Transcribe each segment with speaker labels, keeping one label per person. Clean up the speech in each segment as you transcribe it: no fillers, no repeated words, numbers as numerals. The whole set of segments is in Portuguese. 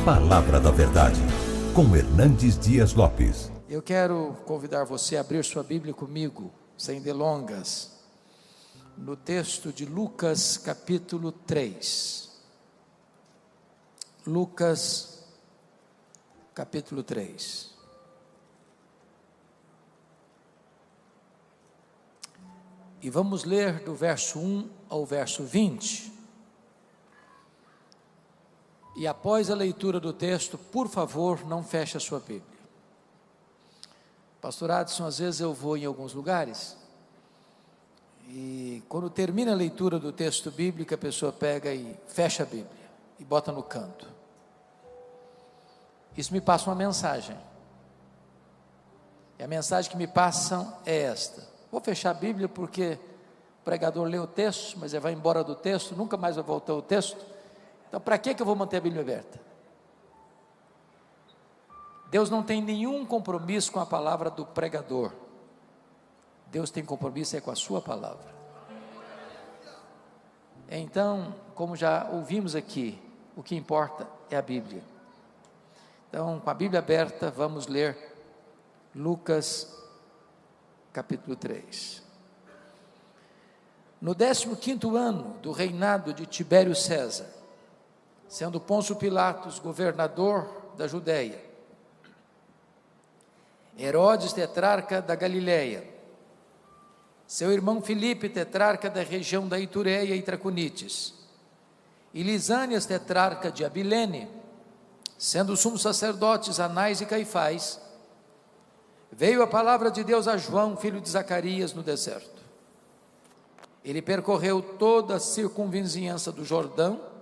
Speaker 1: Palavra da Verdade, com Hernandes Dias Lopes.
Speaker 2: Eu quero convidar você a abrir sua Bíblia comigo, sem delongas, no texto de Lucas capítulo 3. Lucas capítulo 3. E vamos ler do verso 1 ao verso 20. E após a leitura do texto, por favor, não feche a sua Bíblia. Pastor Adson, às vezes eu vou em alguns lugares e quando termina a leitura do texto bíblico, a pessoa pega e fecha a Bíblia e bota no canto. Isso me passa uma mensagem. E a mensagem que me passam é esta: vou fechar a Bíblia porque o pregador lê o texto, mas ele vai embora do texto, nunca mais vai voltar ao texto. Então, para que eu vou manter a Bíblia aberta? Deus não tem nenhum compromisso com a palavra do pregador. Deus tem compromisso com a sua palavra. Então, como já ouvimos aqui, o que importa é a Bíblia. Então, com a Bíblia aberta, vamos ler Lucas capítulo 3. No 15º ano do reinado de Tibério César, sendo Pôncio Pilatos governador da Judeia, Herodes tetrarca da Galileia, seu irmão Filipe tetrarca da região da Itureia e Traconites, e Lisânias tetrarca de Abilene, sendo os sumos sacerdotes Anás e Caifás, veio a palavra de Deus a João, filho de Zacarias, no deserto. Ele percorreu toda a circunvizinhança do Jordão,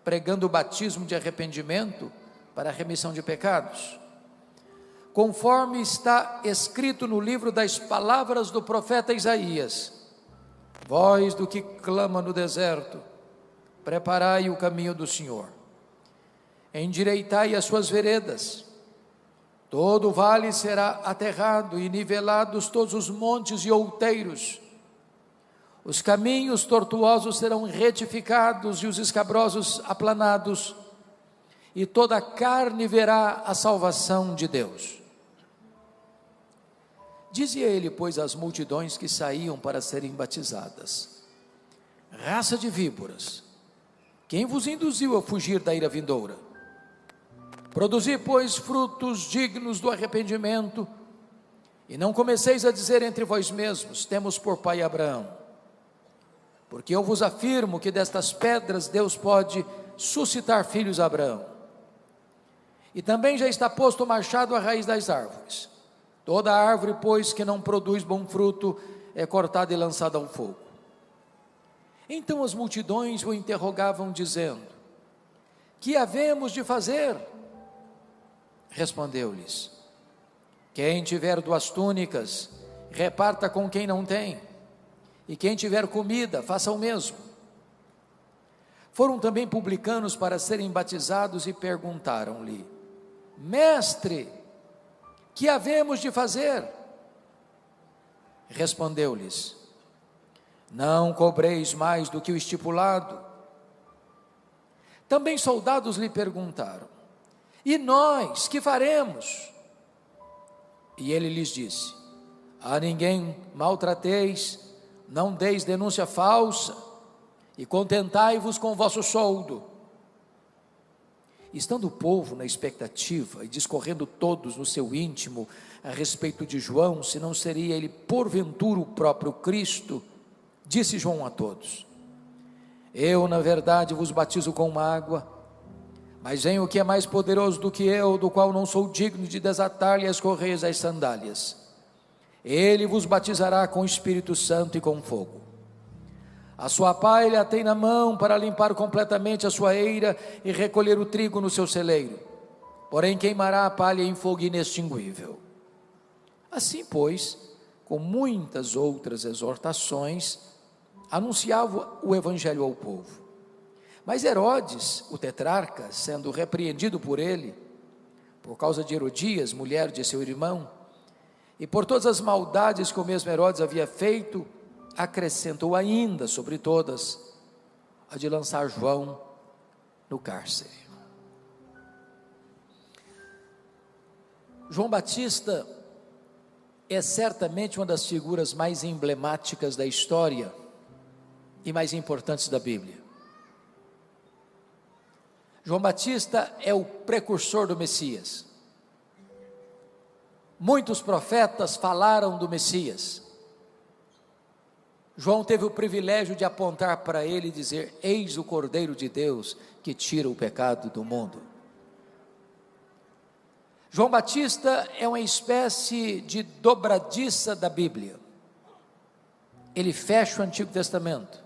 Speaker 2: pregando o batismo de arrependimento para a remissão de pecados, conforme está escrito no livro das palavras do profeta Isaías: voz do que clama no deserto, preparai o caminho do Senhor, endireitai as suas veredas, todo vale será aterrado e nivelados todos os montes e outeiros, os caminhos tortuosos serão retificados e os escabrosos aplanados, e toda a carne verá a salvação de Deus. Dizia ele, pois, às multidões que saíam para serem batizadas: raça de víboras, quem vos induziu a fugir da ira vindoura? Produzi, pois, frutos dignos do arrependimento, e não comeceis a dizer entre vós mesmos: temos por pai Abraão. Porque eu vos afirmo que destas pedras Deus pode suscitar filhos a Abraão. E também já está posto o machado à raiz das árvores. Toda árvore, pois, que não produz bom fruto, é cortada e lançada ao fogo. Então as multidões o interrogavam, dizendo: que havemos de fazer? Respondeu-lhes: quem tiver 2 túnicas, reparta com quem não tem. E quem tiver comida, faça o mesmo. Foram também publicanos para serem batizados e perguntaram-lhe: mestre, que havemos de fazer? Respondeu-lhes: não cobreis mais do que o estipulado. Também soldados lhe perguntaram: e nós, que faremos? E ele lhes disse: a ninguém maltrateis, não deis denúncia falsa, e contentai-vos com o vosso soldo. Estando o povo na expectativa, e discorrendo todos no seu íntimo a respeito de João, se não seria ele porventura o próprio Cristo, disse João a todos: eu na verdade vos batizo com água, mas vem o que é mais poderoso do que eu, do qual não sou digno de desatar-lhe as correias das sandálias. Ele vos batizará com o Espírito Santo e com fogo. A sua pá ele a tem na mão para limpar completamente a sua eira e recolher o trigo no seu celeiro, porém queimará a palha em fogo inextinguível. Assim, pois, com muitas outras exortações, anunciava o evangelho ao povo. Mas Herodes, o tetrarca, sendo repreendido por ele, por causa de Herodias, mulher de seu irmão, e por todas as maldades que o mesmo Herodes havia feito, acrescentou ainda sobre todas a de lançar João no cárcere. João Batista é certamente uma das figuras mais emblemáticas da história e mais importantes da Bíblia. João Batista é o precursor do Messias. Muitos profetas falaram do Messias. João teve o privilégio de apontar para ele e dizer: eis o Cordeiro de Deus que tira o pecado do mundo. João Batista é uma espécie de dobradiça da Bíblia. Ele fecha o Antigo Testamento,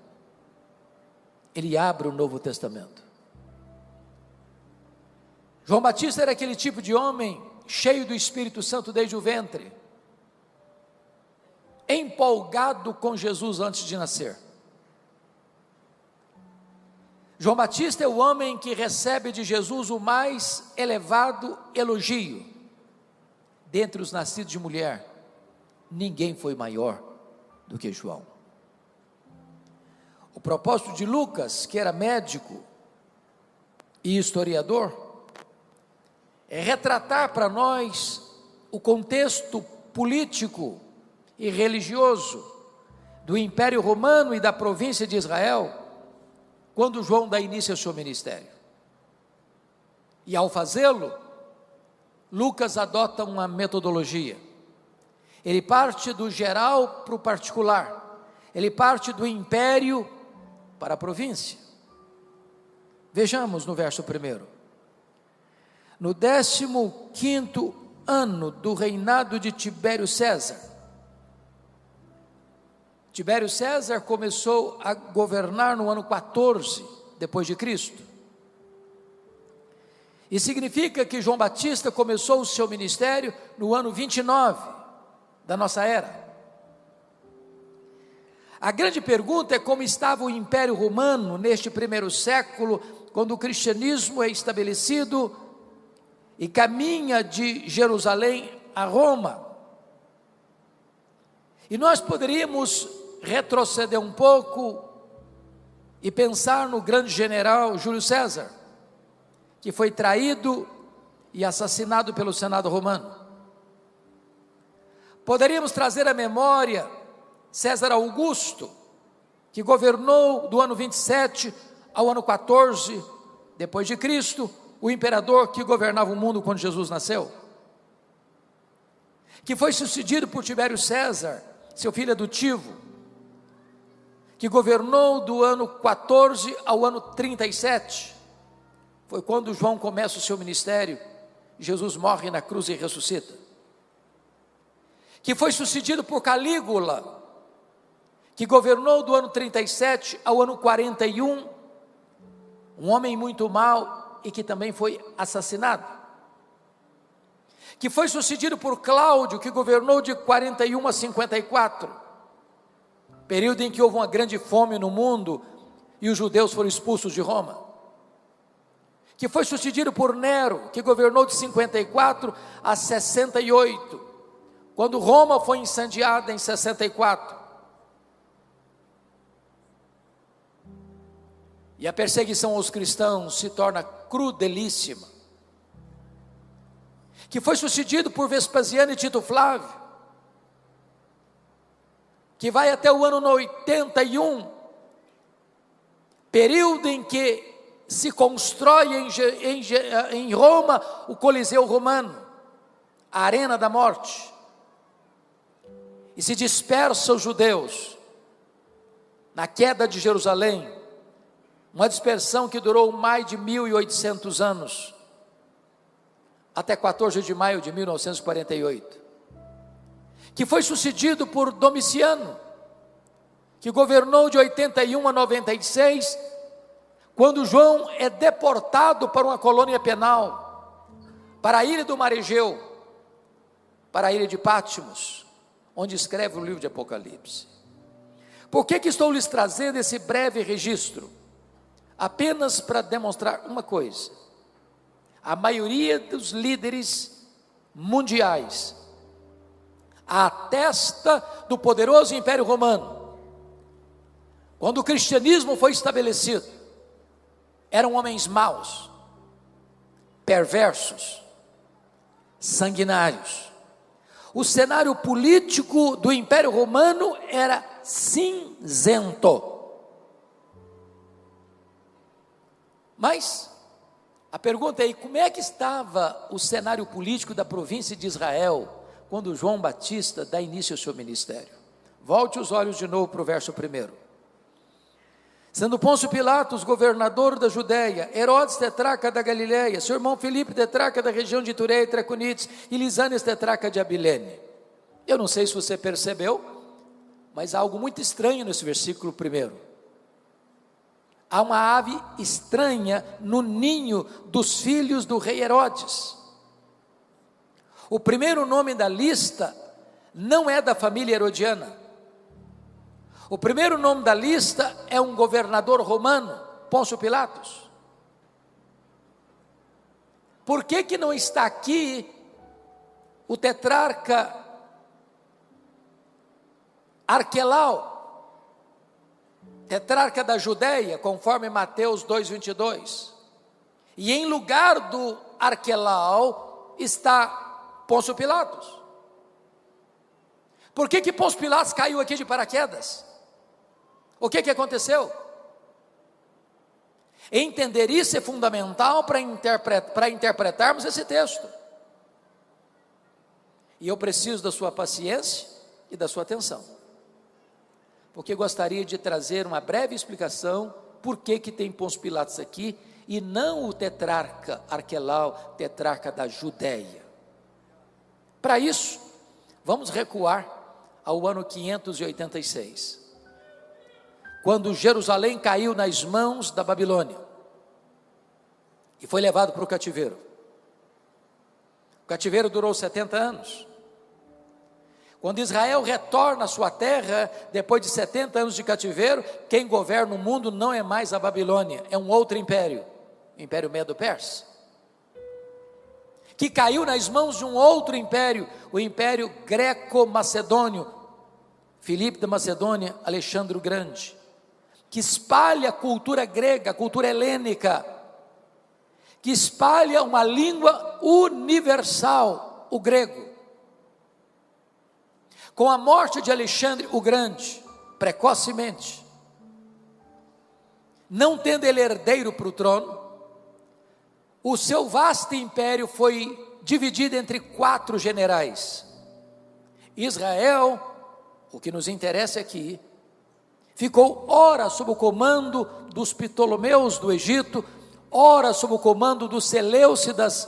Speaker 2: ele abre o Novo Testamento. João Batista era aquele tipo de homem cheio do Espírito Santo desde o ventre, empolgado com Jesus antes de nascer. João Batista é o homem que recebe de Jesus o mais elevado elogio. Dentre os nascidos de mulher, ninguém foi maior do que João. O propósito de Lucas, que era médico e historiador, é retratar para nós o contexto político e religioso do Império Romano e da província de Israel, quando João dá início ao seu ministério. E ao fazê-lo, Lucas adota uma metodologia. Ele parte do geral para o particular, ele parte do império para a província. Vejamos no verso 1. No 15º ano do reinado de Tibério César. Tibério César começou a governar no ano 14 depois de Cristo. E significa que João Batista começou o seu ministério no ano 29 da nossa era. A grande pergunta é como estava o Império Romano neste primeiro século, quando o cristianismo é estabelecido e caminha de Jerusalém a Roma. E nós poderíamos retroceder um pouco e pensar no grande general Júlio César, que foi traído e assassinado pelo Senado romano. Poderíamos trazer à memória César Augusto, que governou do ano 27 ao ano 14 depois de Cristo, o imperador que governava o mundo quando Jesus nasceu, que foi sucedido por Tibério César, seu filho adotivo, que governou do ano 14 ao ano 37, foi quando João começa o seu ministério, Jesus morre na cruz e ressuscita, que foi sucedido por Calígula, que governou do ano 37 ao ano 41, um homem muito mau e que também foi assassinado, que foi sucedido por Cláudio, que governou de 41 a 54, período em que houve uma grande fome no mundo e os judeus foram expulsos de Roma, que foi sucedido por Nero, que governou de 54 a 68, quando Roma foi incendiada em 64, e a perseguição aos cristãos se torna crudelíssima, que foi sucedido por Vespasiano e Tito Flávio, que vai até o ano 81, período em que se constrói em Roma o Coliseu Romano, a Arena da Morte, e se dispersa os judeus na queda de Jerusalém, uma dispersão que durou mais de 1800 anos, até 14 de maio de 1948, que foi sucedido por Domiciano, que governou de 81 a 96, quando João é deportado para uma colônia penal, para a ilha do Mar Egeu, para a ilha de Patmos, onde escreve o livro de Apocalipse. Por que estou lhes trazendo esse breve registro? Apenas para demonstrar uma coisa: a maioria dos líderes mundiais atesta do poderoso Império Romano. Quando o cristianismo foi estabelecido, eram homens maus, perversos, sanguinários. O cenário político do Império Romano era cinzento. Mas a pergunta é: como é que estava o cenário político da província de Israel quando João Batista dá início ao seu ministério? Volte os olhos de novo para o verso 1. Sendo Pôncio Pilatos governador da Judéia, Herodes tetrarca da Galileia, seu irmão Filipe tetrarca da região de Itureia e Traconites, e Lisânias tetrarca de Abilene. Eu não sei se você percebeu, mas há algo muito estranho nesse versículo 1. Há uma ave estranha no ninho dos filhos do rei Herodes. O primeiro nome da lista não é da família herodiana. O primeiro nome da lista é um governador romano, Pôncio Pilatos. Por que não está aqui o tetrarca Arquelau, tetrarca da Judéia, conforme Mateus 2,22? E em lugar do Arquelau está Pôncio Pilatos. Por que Pôncio Pilatos caiu aqui de paraquedas? O que aconteceu? Entender isso é fundamental para interpretarmos esse texto. E eu preciso da sua paciência e da sua atenção, porque gostaria de trazer uma breve explicação por que tem Pôncio Pilatos aqui e não o tetrarca Arquelau, tetrarca da Judéia. Para isso, vamos recuar ao ano 586, quando Jerusalém caiu nas mãos da Babilônia e foi levado para o cativeiro. O cativeiro durou 70 anos. Quando Israel retorna à sua terra, depois de 70 anos de cativeiro, quem governa o mundo não é mais a Babilônia, é um outro império, o Império Medo-Persa, que caiu nas mãos de um outro império, o Império Greco-Macedônio, Filipe da Macedônia, Alexandre o Grande, que espalha a cultura grega, a cultura helênica, que espalha uma língua universal, o grego. Com a morte de Alexandre o Grande, precocemente, não tendo ele herdeiro para o trono, o seu vasto império foi dividido entre 4 generais. Israel, o que nos interessa aqui, ficou ora sob o comando dos Ptolomeus do Egito, ora sob o comando dos Seleucidas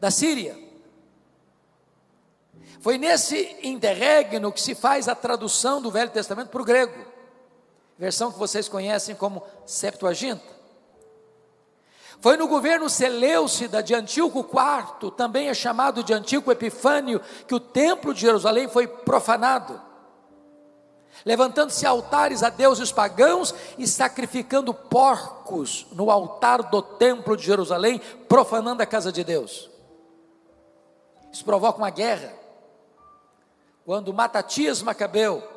Speaker 2: da Síria. Foi nesse interregno que se faz a tradução do Velho Testamento para o grego, versão que vocês conhecem como Septuaginta. Foi no governo Seleucida de Antíoco IV, também é chamado de Antíoco Epifânio, que o templo de Jerusalém foi profanado, levantando-se altares a deuses pagãos e sacrificando porcos no altar do templo de Jerusalém, profanando a casa de Deus. Isso provoca uma guerra, quando Matatias Macabeu,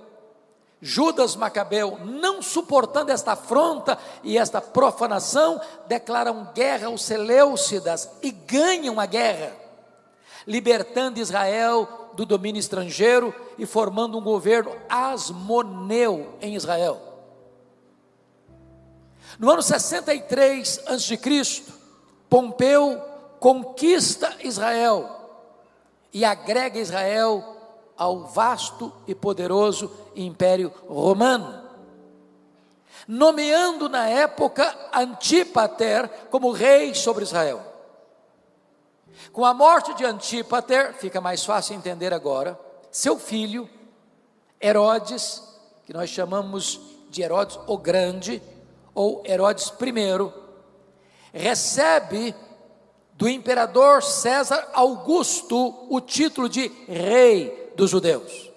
Speaker 2: Judas Macabeu, não suportando esta afronta e esta profanação, declaram guerra aos Seleucidas e ganham a guerra, libertando Israel do domínio estrangeiro e formando um governo asmoneu em Israel. No ano 63 a.C., Pompeu conquista Israel e agrega Israel ao vasto e poderoso Império Romano, nomeando na época Antípater como rei sobre Israel. Com a morte de Antípater, fica mais fácil entender agora, seu filho, Herodes, que nós chamamos de Herodes o Grande, ou Herodes I, recebe do imperador César Augusto o título de rei dos judeus.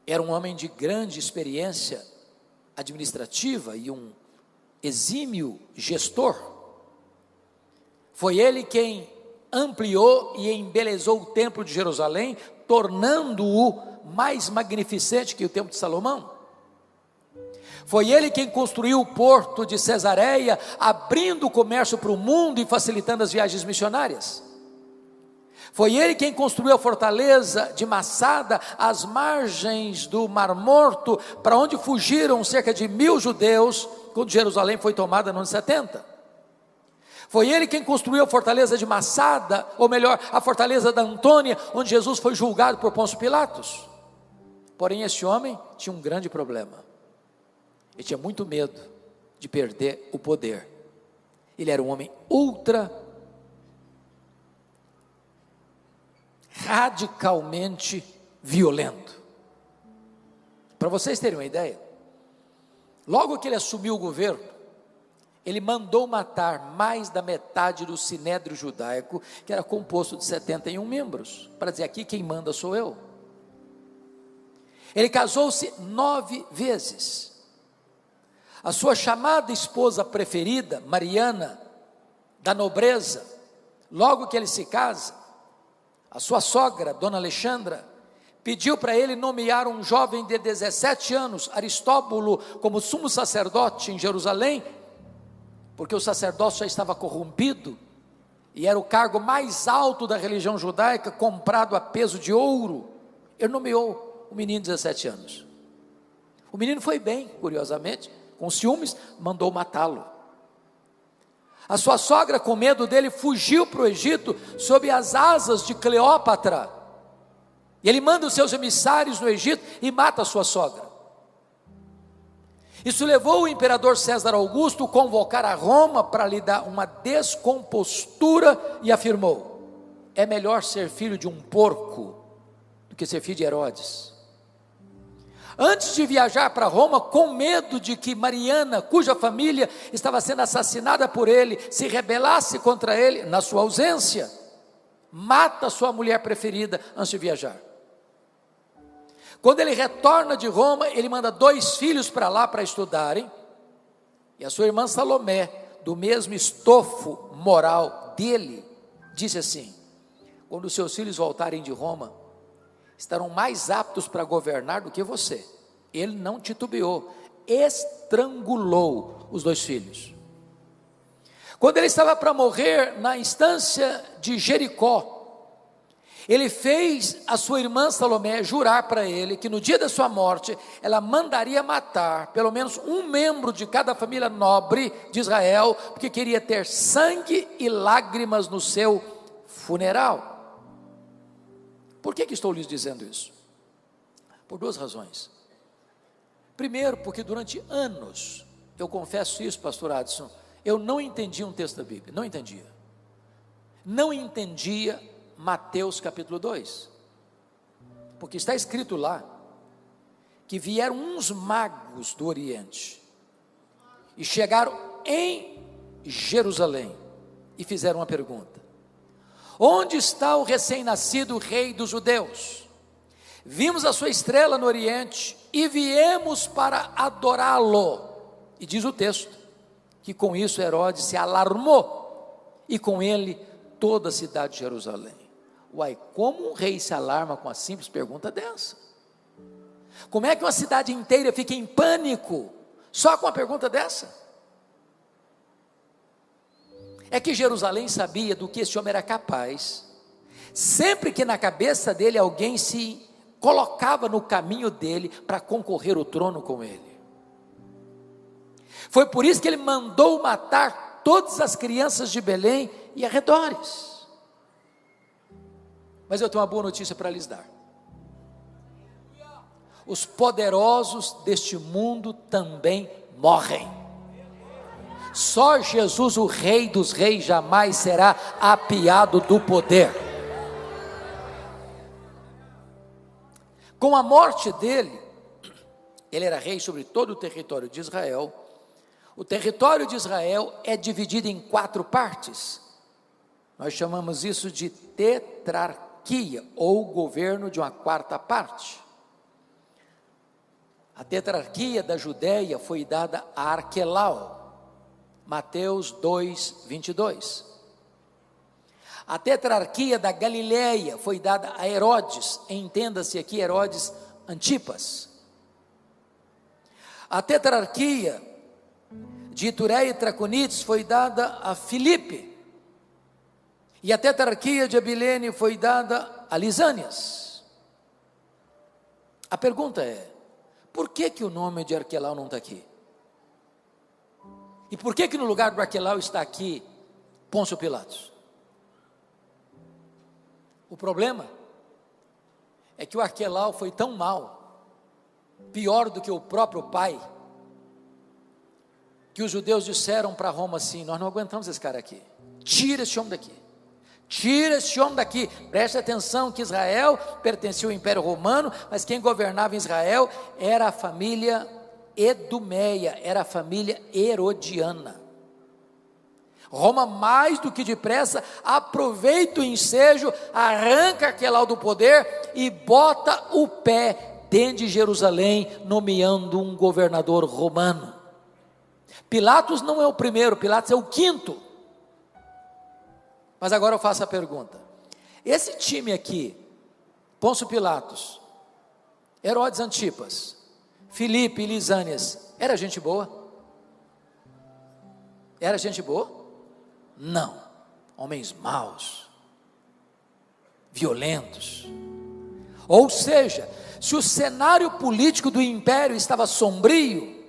Speaker 2: Era um homem de grande experiência administrativa e um exímio gestor. Foi ele quem ampliou e embelezou o templo de Jerusalém, tornando-o mais magnificente que o templo de Salomão. Foi ele quem construiu o porto de Cesareia, abrindo o comércio para o mundo e facilitando as viagens missionárias. Foi ele quem construiu a fortaleza de Massada, às margens do Mar Morto, para onde fugiram cerca de 1000 judeus, quando Jerusalém foi tomada no ano 70. Foi ele quem construiu a fortaleza de Massada, ou melhor, a fortaleza da Antônia, onde Jesus foi julgado por Pôncio Pilatos. Porém, esse homem tinha um grande problema. Ele tinha muito medo de perder o poder. Ele era um homem radicalmente violento. Para vocês terem uma ideia, logo que ele assumiu o governo, ele mandou matar mais da metade do sinédrio judaico, que era composto de 71 membros, para dizer: aqui quem manda sou eu. Ele casou-se 9 vezes. A sua chamada esposa preferida, Mariana, da nobreza, logo que ele se casa, a sua sogra, Dona Alexandra, pediu para ele nomear um jovem de 17 anos, Aristóbulo, como sumo sacerdote em Jerusalém, porque o sacerdócio já estava corrompido, e era o cargo mais alto da religião judaica, comprado a peso de ouro. Ele nomeou o menino de 17 anos. O menino foi bem, curiosamente, com ciúmes, mandou matá-lo. A sua sogra, com medo dele, fugiu para o Egito, sob as asas de Cleópatra, e ele manda os seus emissários no Egito e mata a sua sogra. Isso levou o imperador César Augusto a convocar a Roma para lhe dar uma descompostura, e afirmou: é melhor ser filho de um porco do que ser filho de Herodes. Antes de viajar para Roma, com medo de que Mariana, cuja família estava sendo assassinada por ele, se rebelasse contra ele, na sua ausência, mata sua mulher preferida antes de viajar. Quando ele retorna de Roma, ele manda 2 filhos para lá para estudarem, e a sua irmã Salomé, do mesmo estofo moral dele, disse assim: quando os seus filhos voltarem de Roma, estarão mais aptos para governar do que você. Ele não titubeou, estrangulou os 2 filhos. Quando ele estava para morrer na instância de Jericó, ele fez a sua irmã Salomé jurar para ele que no dia da sua morte, ela mandaria matar pelo menos um membro de cada família nobre de Israel, porque queria ter sangue e lágrimas no seu funeral. Por que estou lhes dizendo isso? Por 2 razões. Primeiro, porque durante anos, eu confesso isso, pastor Adson, eu não entendia um texto da Bíblia, não entendia Mateus capítulo 2, porque está escrito lá, que vieram uns magos do Oriente, e chegaram em Jerusalém, e fizeram uma pergunta: onde está o recém-nascido rei dos judeus? Vimos a sua estrela no Oriente, e viemos para adorá-lo. E diz o texto, que com isso Herodes se alarmou, e com ele toda a cidade de Jerusalém. Uai, como um rei se alarma com uma simples pergunta dessa? Como é que uma cidade inteira fica em pânico, só com uma pergunta dessa? É que Jerusalém sabia do que esse homem era capaz, sempre que na cabeça dele alguém se colocava no caminho dele, para concorrer o trono com ele. Foi por isso que ele mandou matar todas as crianças de Belém e arredores. Mas eu tenho uma boa notícia para lhes dar: os poderosos deste mundo também morrem. Só Jesus, o Rei dos Reis, jamais será apiado do poder. Com a morte dele, ele era rei sobre todo o território de Israel. O território de Israel é dividido em 4 partes. Nós chamamos isso de tetrarquia, ou governo de uma 4ª parte. A tetrarquia da Judéia foi dada a Arquelau, Mateus 2, 22. A tetrarquia da Galileia foi dada a Herodes, entenda-se aqui Herodes Antipas. A tetrarquia de Itureia e Traconites foi dada a Filipe, e a tetrarquia de Abilene foi dada a Lisânias. A pergunta é: por que o nome de Arquelau não está aqui? E por que no lugar do Arquelau está aqui Pôncio Pilatos? O problema é que o Arquelau foi tão mal, pior do que o próprio pai, que os judeus disseram para Roma assim: nós não aguentamos esse cara aqui, tira esse homem daqui, tira esse homem daqui. Preste atenção que Israel pertencia ao Império Romano, mas quem governava em Israel era a família Edomeia, era a família Herodiana. Roma, mais do que depressa, aproveita o ensejo, arranca Arquelau do poder e bota o pé dentro de Jerusalém, nomeando um governador romano. Pilatos não é o primeiro, Pilatos é o quinto. Mas agora eu faço a pergunta: esse time aqui, Pôncio Pilatos, Herodes Antipas, Filipe e Lisânias, era gente boa? Era gente boa? Não, homens maus, violentos. Ou seja, se o cenário político do império estava sombrio,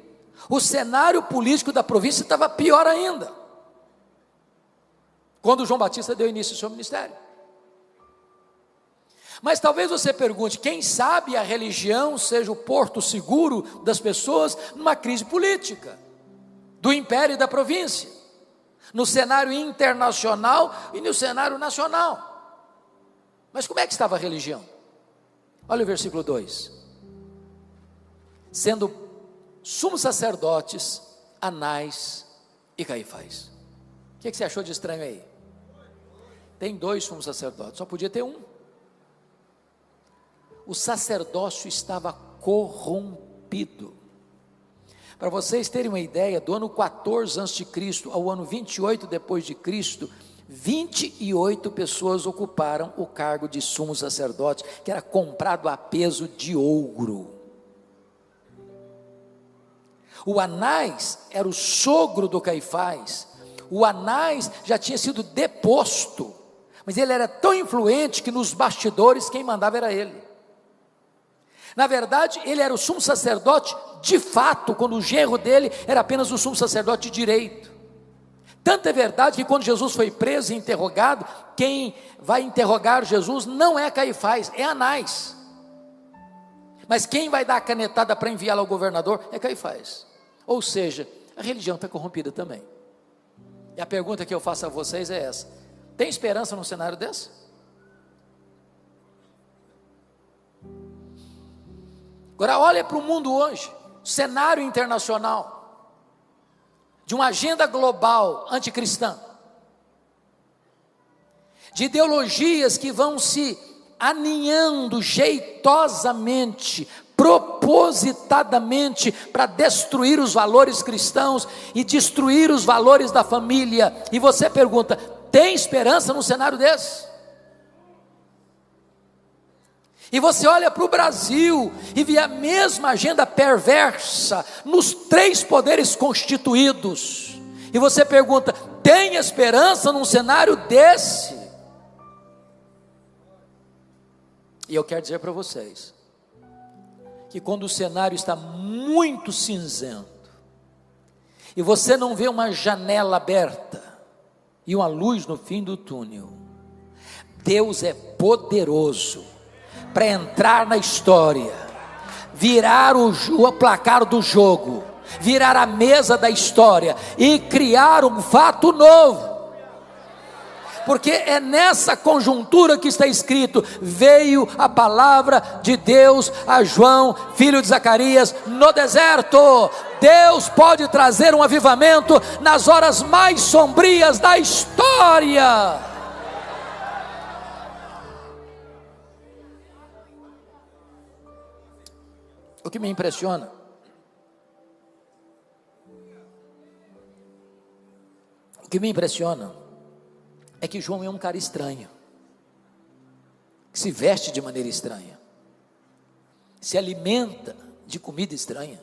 Speaker 2: o cenário político da província estava pior ainda, quando João Batista deu início ao seu ministério. Mas talvez você pergunte: quem sabe a religião seja o porto seguro das pessoas numa crise política, do império e da província, no cenário internacional e no cenário nacional. Mas como é que estava a religião? Olha o versículo 2: sendo sumos sacerdotes Anás e Caifás. O que você achou de estranho aí? Tem 2 sumos sacerdotes, só podia ter um. O sacerdócio estava corrompido. Para vocês terem uma ideia, do ano 14 a.C. ao ano 28 depois de Cristo, 28 pessoas ocuparam o cargo de sumo sacerdote, que era comprado a peso de ouro. O Anás era o sogro do Caifás. O Anás já tinha sido deposto, mas ele era tão influente que nos bastidores quem mandava era ele. Na verdade, ele era o sumo sacerdote de fato, quando o genro dele era apenas o sumo sacerdote de direito. Tanto é verdade que quando Jesus foi preso e interrogado, quem vai interrogar Jesus não é Caifás, é Anás. Mas quem vai dar a canetada para enviá-lo ao governador é Caifás. Ou seja, a religião está corrompida também. E a pergunta que eu faço a vocês é essa: tem esperança num cenário desse? Agora olha para o mundo hoje, cenário internacional, de uma agenda global anticristã, de ideologias que vão se aninhando jeitosamente, propositadamente, para destruir os valores cristãos e destruir os valores da família. E você pergunta: tem esperança num cenário desse? E você olha para o Brasil e vê a mesma agenda perversa nos 3 poderes constituídos. E você pergunta: tem esperança num cenário desse? E eu quero dizer para vocês que quando o cenário está muito cinzento e você não vê uma janela aberta e uma luz no fim do túnel, Deus é poderoso para entrar na história, virar o placar do jogo, virar a mesa da história e criar um fato novo. Porque é nessa conjuntura que está escrito: veio a palavra de Deus a João, filho de Zacarias, no deserto. Deus pode trazer um avivamento nas horas mais sombrias da história. O que me impressiona é que João é um cara estranho, que se veste de maneira estranha, se alimenta de comida estranha.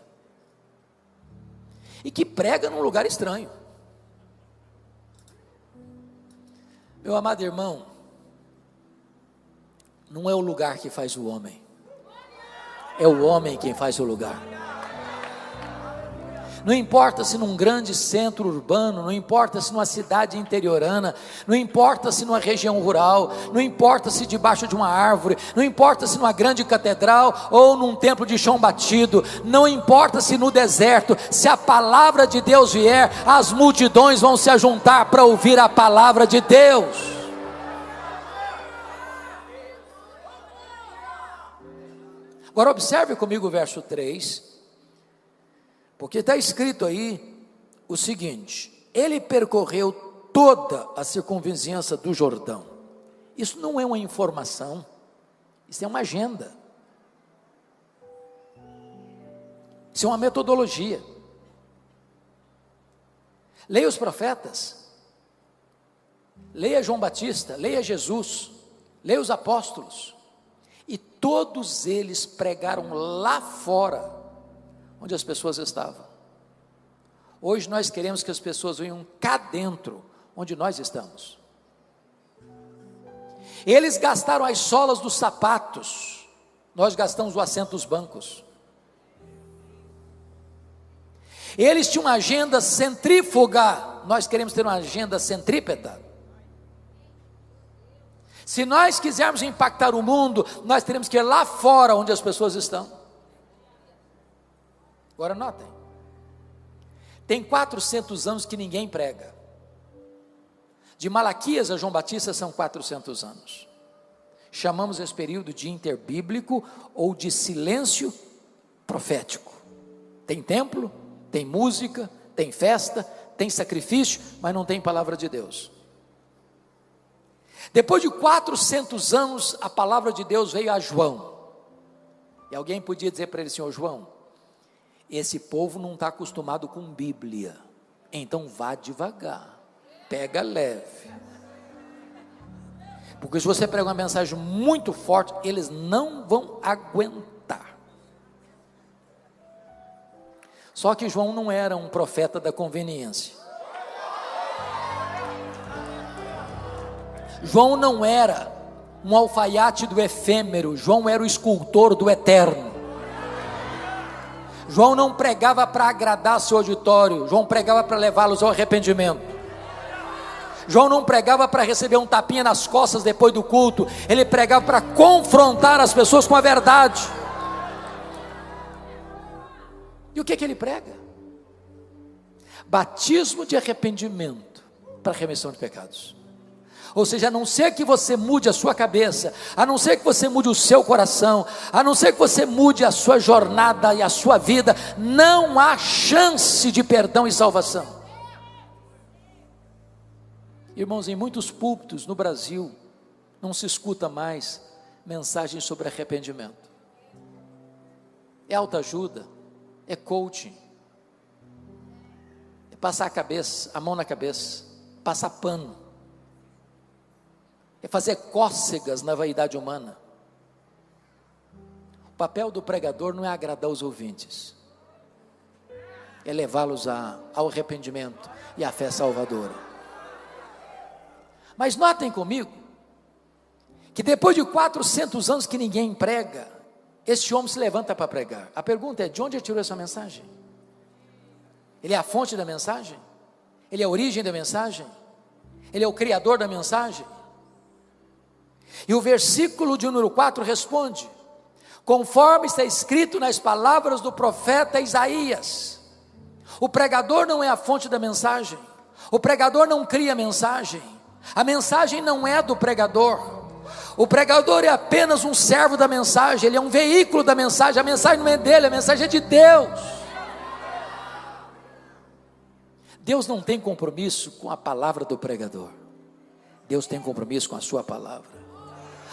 Speaker 2: e que prega num lugar estranho. Meu amado irmão, não é o lugar que faz o homem, é o homem quem faz o lugar. Não importa se num grande centro urbano, não importa se numa cidade interiorana, não importa se numa região rural, não importa se debaixo de uma árvore, não importa se numa grande catedral ou num templo de chão batido, não importa se no deserto, se a palavra de Deus vier, as multidões vão se ajuntar para ouvir a palavra de Deus. Agora observe comigo o verso 3, porque está escrito aí o seguinte: ele percorreu toda a circunvizinhança do Jordão. Isso não é uma informação, isso é uma agenda, isso é uma metodologia. Leia os profetas, leia João Batista, leia Jesus, leia os apóstolos, e todos eles pregaram lá fora, onde as pessoas estavam. Hoje nós queremos que as pessoas venham cá dentro, onde nós estamos. Eles gastaram as solas dos sapatos, nós gastamos o assento dos bancos. Eles tinham uma agenda centrífuga, nós queremos ter uma agenda centrípeta. Se nós quisermos impactar o mundo, nós teremos que ir lá fora, onde as pessoas estão. Agora notem, tem 400 anos que ninguém prega. De Malaquias a João Batista são 400 anos. Chamamos esse período de interbíblico ou de silêncio profético. Tem templo, tem música, tem festa, tem sacrifício, mas não tem palavra de Deus. Depois de 400 anos, a palavra de Deus veio a João. E alguém podia dizer para ele assim: ô João, esse povo não está acostumado com Bíblia, então vá devagar, pega leve, porque se você pregar uma mensagem muito forte, eles não vão aguentar. Só que João não era um profeta da conveniência. João não era um alfaiate do efêmero, João era o escultor do eterno. João não pregava para agradar seu auditório, João pregava para levá-los ao arrependimento. João não pregava para receber um tapinha nas costas depois do culto, ele pregava para confrontar as pessoas com a verdade. E o que ele prega? Batismo de arrependimento para remissão de pecados. Ou seja, a não ser que você mude a sua cabeça, a não ser que você mude o seu coração, a não ser que você mude a sua jornada e a sua vida, não há chance de perdão e salvação. Irmãos, em muitos púlpitos no Brasil, não se escuta mais mensagens sobre arrependimento. É autoajuda, é coaching, é passar a mão na cabeça, passar pano, é fazer cócegas na vaidade humana. O papel do pregador não é agradar os ouvintes, é levá-los ao arrependimento e à fé salvadora. Mas notem comigo, que depois de 400 anos que ninguém prega, este homem se levanta para pregar. A pergunta é: de onde ele tirou essa mensagem? Ele é a fonte da mensagem? Ele é a origem da mensagem? Ele é o criador da mensagem? E o versículo de número 4 responde: conforme está escrito nas palavras do profeta Isaías. O pregador não é a fonte da mensagem, o pregador não cria a mensagem não é do pregador, o pregador é apenas um servo da mensagem, ele é um veículo da mensagem, a mensagem não é dele, a mensagem é de Deus. Deus não tem compromisso com a palavra do pregador, Deus tem compromisso com a sua palavra.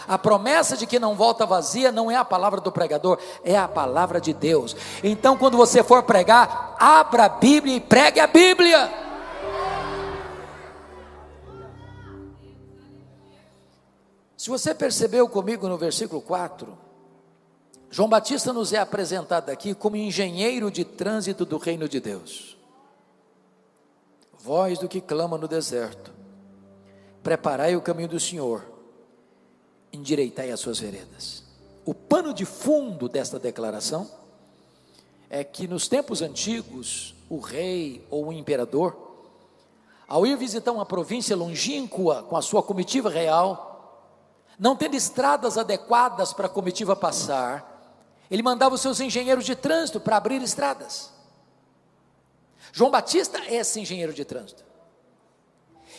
Speaker 2: A promessa de que não volta vazia não é a palavra do pregador, é a palavra de Deus. Então, quando você for pregar, abra a Bíblia e pregue a Bíblia. Se você percebeu comigo no versículo 4, João Batista nos é apresentado aqui como engenheiro de trânsito do reino de Deus. voz do que clama no deserto, preparai o caminho do Senhor, endireitai as suas veredas. O pano de fundo desta declaração é que nos tempos antigos, o rei ou o imperador, ao ir visitar uma província longínqua com a sua comitiva real, não tendo estradas adequadas para a comitiva passar, ele mandava os seus engenheiros de trânsito para abrir estradas. João Batista é esse engenheiro de trânsito.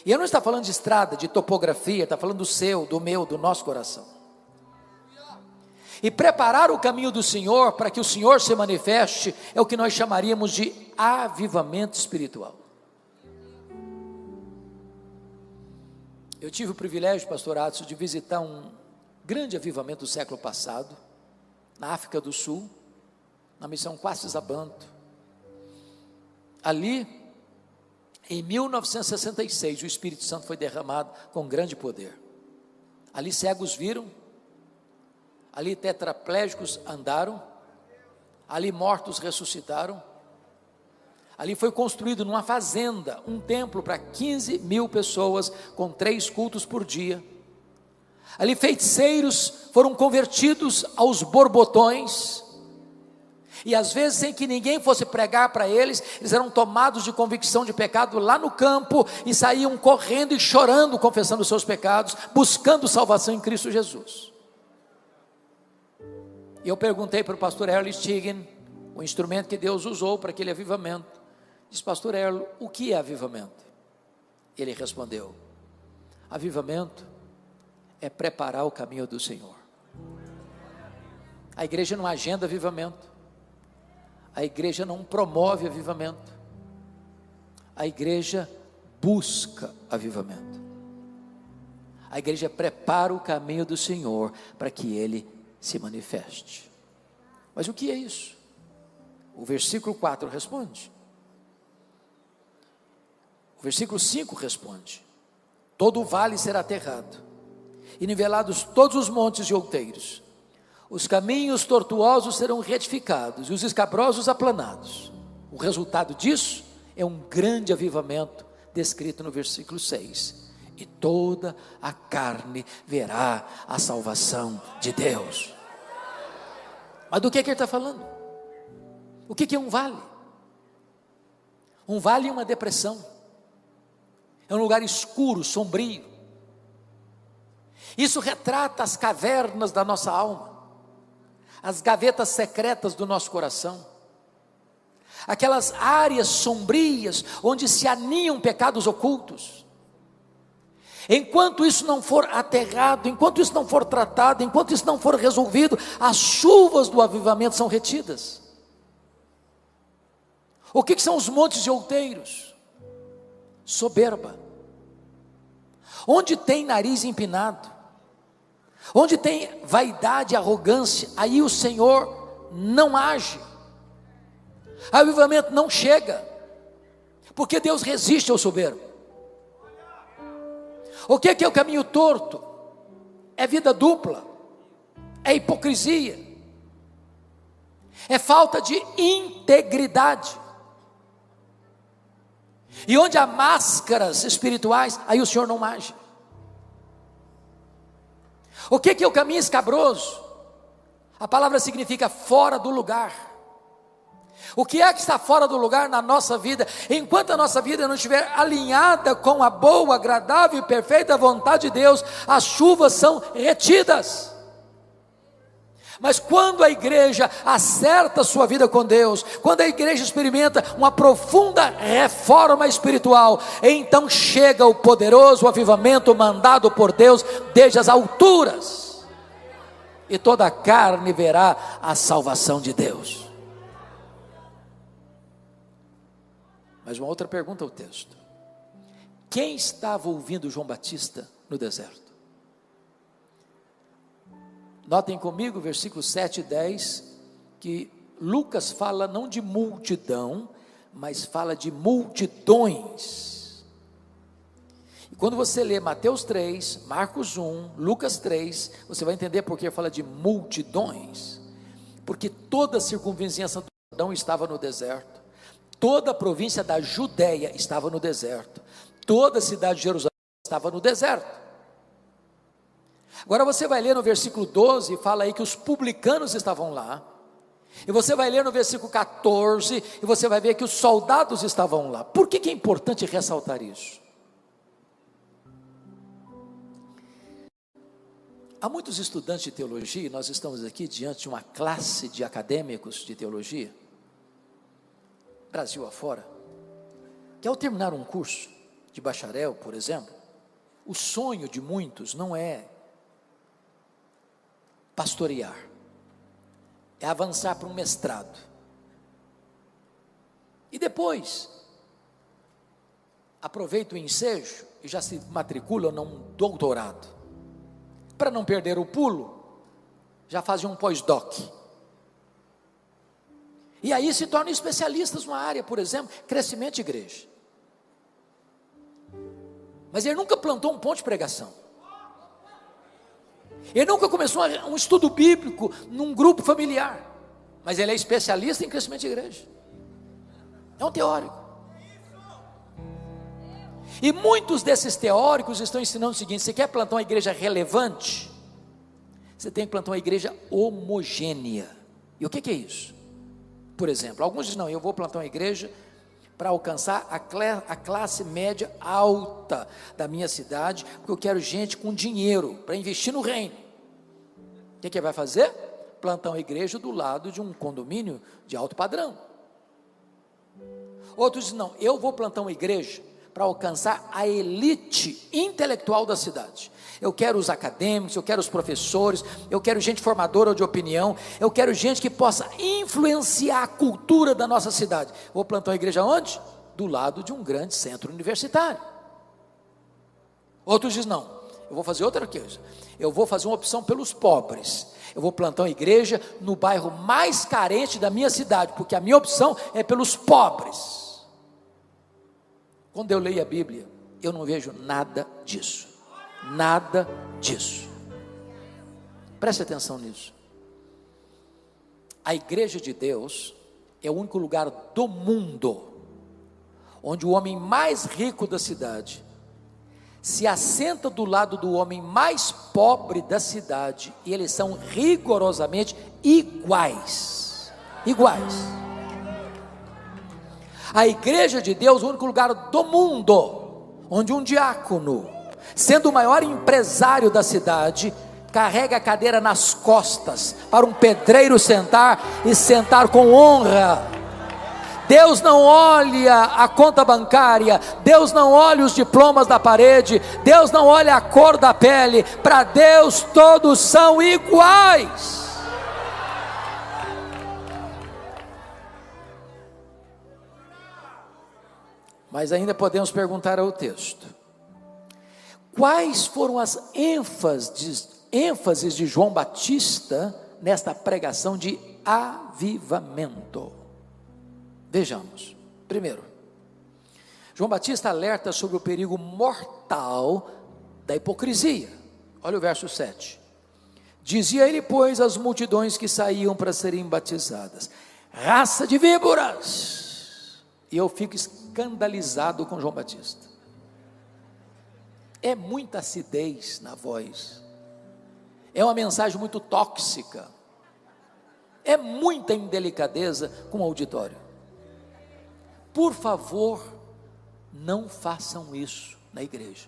Speaker 2: E eu não estou falando de estrada, de topografia, está falando do seu, do meu, do nosso coração. E preparar o caminho do Senhor, para que o Senhor se manifeste, é o que nós chamaríamos de avivamento espiritual. Eu tive o privilégio, pastor Adson, de visitar um grande avivamento do século passado, na África do Sul, na missão Quassis Abantu. Ali, em 1966, o Espírito Santo foi derramado com grande poder. Ali cegos viram, ali tetraplégicos andaram, ali mortos ressuscitaram, ali foi construído numa fazenda, um templo para 15 mil pessoas, com 3 cultos por dia. Ali feiticeiros foram convertidos aos borbotões, e às vezes sem que ninguém fosse pregar para eles, eles eram tomados de convicção de pecado lá no campo, e saíam correndo e chorando, confessando os seus pecados, buscando salvação em Cristo Jesus. E eu perguntei para o pastor Erlo Stigen, o instrumento que Deus usou para aquele avivamento. Disse: pastor Erlo, o que é avivamento? Ele respondeu: avivamento é preparar o caminho do Senhor. A igreja não agenda avivamento, a igreja não promove avivamento, a igreja busca avivamento. A igreja prepara o caminho do Senhor para que Ele se manifeste. Mas o que é isso? O versículo 4 responde. O versículo 5 responde: todo o vale será aterrado, e nivelados todos os montes e outeiros, os caminhos tortuosos serão retificados, e os escabrosos aplanados. O resultado disso é um grande avivamento, descrito no versículo 6. E toda a carne verá a salvação de Deus. Mas do que ele está falando? O que é um vale? Um vale é uma depressão, é um lugar escuro, sombrio. Isso retrata as cavernas da nossa alma, as gavetas secretas do nosso coração, aquelas áreas sombrias onde se aninham pecados ocultos. Enquanto isso não for aterrado, enquanto isso não for tratado, enquanto isso não for resolvido, as chuvas do avivamento são retidas. O que são os montes de outeiros? Soberba. Onde tem nariz empinado, onde tem vaidade e arrogância, aí o Senhor não age, avivamento não chega, porque Deus resiste ao soberbo. O que é o caminho torto? É vida dupla, é hipocrisia, é falta de integridade. E onde há máscaras espirituais, aí o Senhor não age. O que é o caminho escabroso? A palavra significa fora do lugar. O que é que está fora do lugar na nossa vida? Enquanto a nossa vida não estiver alinhada com a boa, agradável e perfeita vontade de Deus, as chuvas são retidas. Mas quando a igreja acerta a sua vida com Deus, quando a igreja experimenta uma profunda reforma espiritual, então chega o poderoso avivamento mandado por Deus desde as alturas, e toda a carne verá a salvação de Deus. Mas uma outra pergunta ao texto: quem estava ouvindo João Batista no deserto? Notem comigo, versículos 7 e 10, que Lucas fala não de multidão, mas fala de multidões. E quando você lê Mateus 3, Marcos 1, Lucas 3, você vai entender por que fala de multidões. Porque toda a circunvizinhança do Jordão estava no deserto, Toda a província da Judéia estava no deserto, toda a cidade de Jerusalém estava no deserto. Agora você vai ler no versículo 12, fala aí que os publicanos estavam lá, e você vai ler no versículo 14, e você vai ver que os soldados estavam lá. Por que é importante ressaltar isso? Há muitos estudantes de teologia, e nós estamos aqui diante de uma classe de acadêmicos de teologia, Brasil afora, que ao terminar um curso de bacharel, por exemplo, o sonho de muitos não é pastorear, é avançar para um mestrado, e depois aproveita o ensejo e já se matricula num doutorado. Para não perder o pulo, já fazem um pós-doc. E aí se tornam especialistas numa área, por exemplo, crescimento de igreja. Mas ele nunca plantou um ponto de pregação. Ele nunca começou um estudo bíblico num grupo familiar. Mas ele é especialista em crescimento de igreja. É um teórico. E muitos desses teóricos estão ensinando o seguinte: você quer plantar uma igreja relevante? Você tem que plantar uma igreja homogênea. E o que é isso? Por exemplo, alguns dizem: não, eu vou plantar uma igreja para alcançar a classe média alta da minha cidade, porque eu quero gente com dinheiro para investir no reino. O que vai fazer? Plantar uma igreja do lado de um condomínio de alto padrão. Outros dizem: não, eu vou plantar uma igreja para alcançar a elite intelectual da cidade. Eu quero os acadêmicos, eu quero os professores, eu quero gente formadora de opinião, eu quero gente que possa influenciar a cultura da nossa cidade. Vou plantar uma igreja onde? Do lado de um grande centro universitário. Outros dizem: não, eu vou fazer outra coisa, eu vou fazer uma opção pelos pobres, eu vou plantar uma igreja no bairro mais carente da minha cidade, porque a minha opção é pelos pobres. Quando eu leio a Bíblia, eu não vejo nada disso. Nada disso. Preste atenção nisso. A igreja de Deus é o único lugar do mundo onde o homem mais rico da cidade se assenta do lado do homem mais pobre da cidade, e eles são rigorosamente iguais. Iguais. A igreja de Deus é o único lugar do mundo onde um diácono, sendo o maior empresário da cidade, carrega a cadeira nas costas para um pedreiro sentar, e sentar com honra. Deus não olha a conta bancária, Deus não olha os diplomas da parede, Deus não olha a cor da pele. Para Deus todos são iguais. Mas ainda podemos perguntar ao texto: quais foram as ênfases de João Batista nesta pregação de avivamento? Vejamos. Primeiro, João Batista alerta sobre o perigo mortal da hipocrisia. Olha o verso 7. Dizia ele, pois, às multidões que saíam para serem batizadas: raça de víboras! E eu fico escandalizado com João Batista. É muita acidez na voz, é uma mensagem muito tóxica, é muita indelicadeza com o auditório. Por favor, não façam isso na igreja.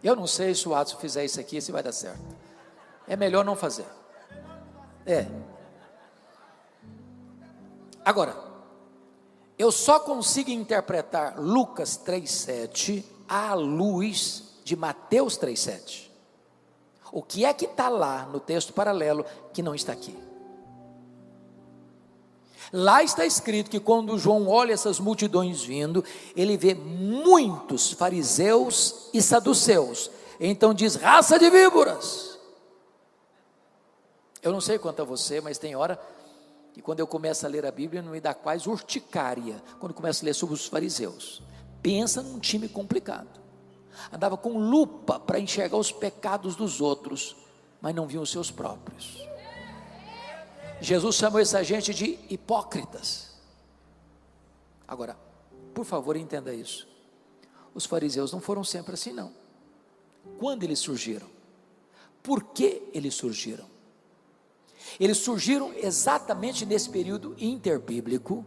Speaker 2: Eu não sei se o Adson fizer isso aqui, se vai dar certo. É melhor não fazer. Agora, eu só consigo interpretar Lucas 3,7 à luz de Mateus 3,7. O que é que está lá no texto paralelo que não está aqui? Lá está escrito que quando João olha essas multidões vindo, ele vê muitos fariseus e saduceus. Então diz: raça de víboras. Eu não sei quanto a você, mas tem hora que quando eu começo a ler a Bíblia, não me dá quase urticária quando começo a ler sobre os fariseus. Pensa num time complicado. Andava com lupa para enxergar os pecados dos outros, mas não viam os seus próprios. Jesus chamou essa gente de hipócritas. Agora, por favor, entenda isso. Os fariseus não foram sempre assim, não. Quando eles surgiram? Por que eles surgiram? Eles surgiram exatamente nesse período interbíblico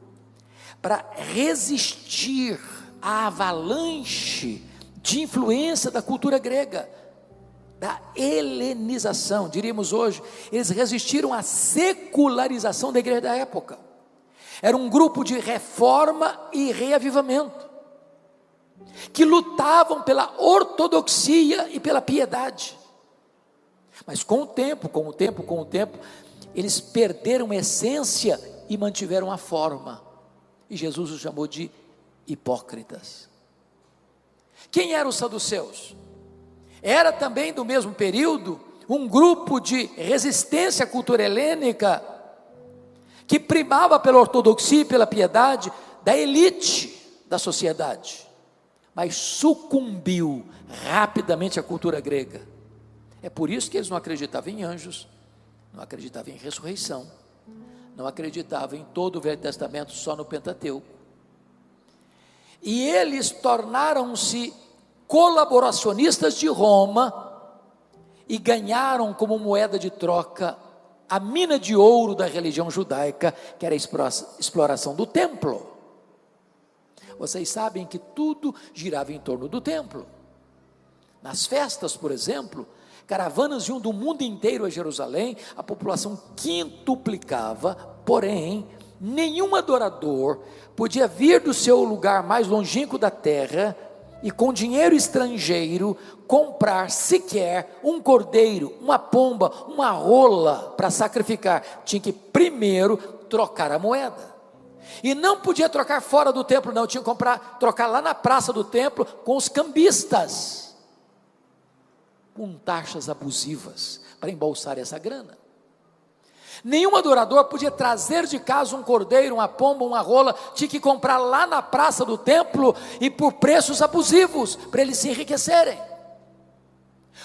Speaker 2: para resistir à avalanche de influência da cultura grega, da helenização, diríamos hoje. Eles resistiram à secularização da igreja da época. Era um grupo de reforma e reavivamento, que lutavam pela ortodoxia e pela piedade. Mas com o tempo, eles perderam a essência e mantiveram a forma, e Jesus os chamou de hipócritas. Quem eram os saduceus? Era também do mesmo período um grupo de resistência à cultura helênica, que primava pela ortodoxia e pela piedade da elite da sociedade, mas sucumbiu rapidamente à cultura grega. É por isso que eles não acreditavam em anjos, não acreditavam em ressurreição, não acreditavam em todo o Velho Testamento, só no Pentateuco. E eles tornaram-se colaboracionistas de Roma e ganharam como moeda de troca a mina de ouro da religião judaica, que era a exploração do templo. Vocês sabem que tudo girava em torno do templo. Nas festas, por exemplo, caravanas iam do mundo inteiro a Jerusalém, a população quintuplicava, porém, nenhum adorador podia vir do seu lugar mais longínquo da terra e com dinheiro estrangeiro comprar sequer um cordeiro, uma pomba, uma rola para sacrificar. Tinha que primeiro trocar a moeda, e não podia trocar fora do templo, não, tinha que trocar lá na praça do templo com os cambistas, com taxas abusivas para embolsar essa grana. Nenhum adorador podia trazer de casa um cordeiro, uma pomba, uma rola, tinha que comprar lá na praça do templo e por preços abusivos, para eles se enriquecerem.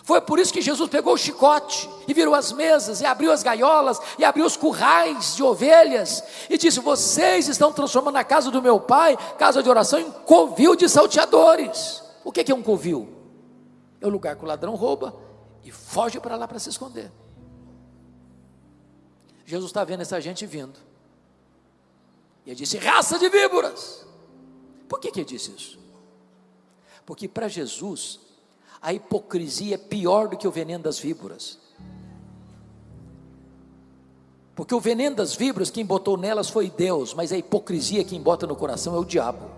Speaker 2: Foi por isso que Jesus pegou o chicote e virou as mesas, e abriu as gaiolas, e abriu os currais de ovelhas, e disse: vocês estão transformando a casa do meu pai, casa de oração, em covil de salteadores. O que é um covil? É o lugar que o ladrão rouba e foge para lá para se esconder. Jesus está vendo essa gente vindo, e ele disse: raça de víboras. Por que ele disse isso? Porque para Jesus a hipocrisia é pior do que o veneno das víboras. Porque o veneno das víboras, quem botou nelas foi Deus, mas a hipocrisia, quem bota no coração, é o diabo.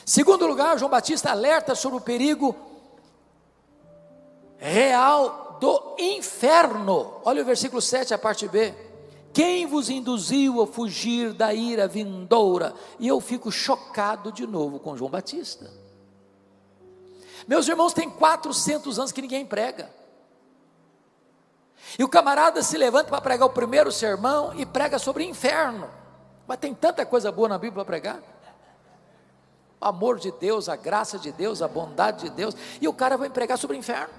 Speaker 2: Segundo lugar, João Batista alerta sobre o perigo real do inferno. Olha o versículo 7, a parte B. Quem vos induziu a fugir da ira vindoura? E eu fico chocado de novo com João Batista. Meus irmãos, tem 400 anos que ninguém prega, e o camarada se levanta para pregar o primeiro sermão e prega sobre inferno. Mas tem tanta coisa boa na Bíblia para pregar, o amor de Deus, a graça de Deus, a bondade de Deus, e o cara vai pregar sobre inferno.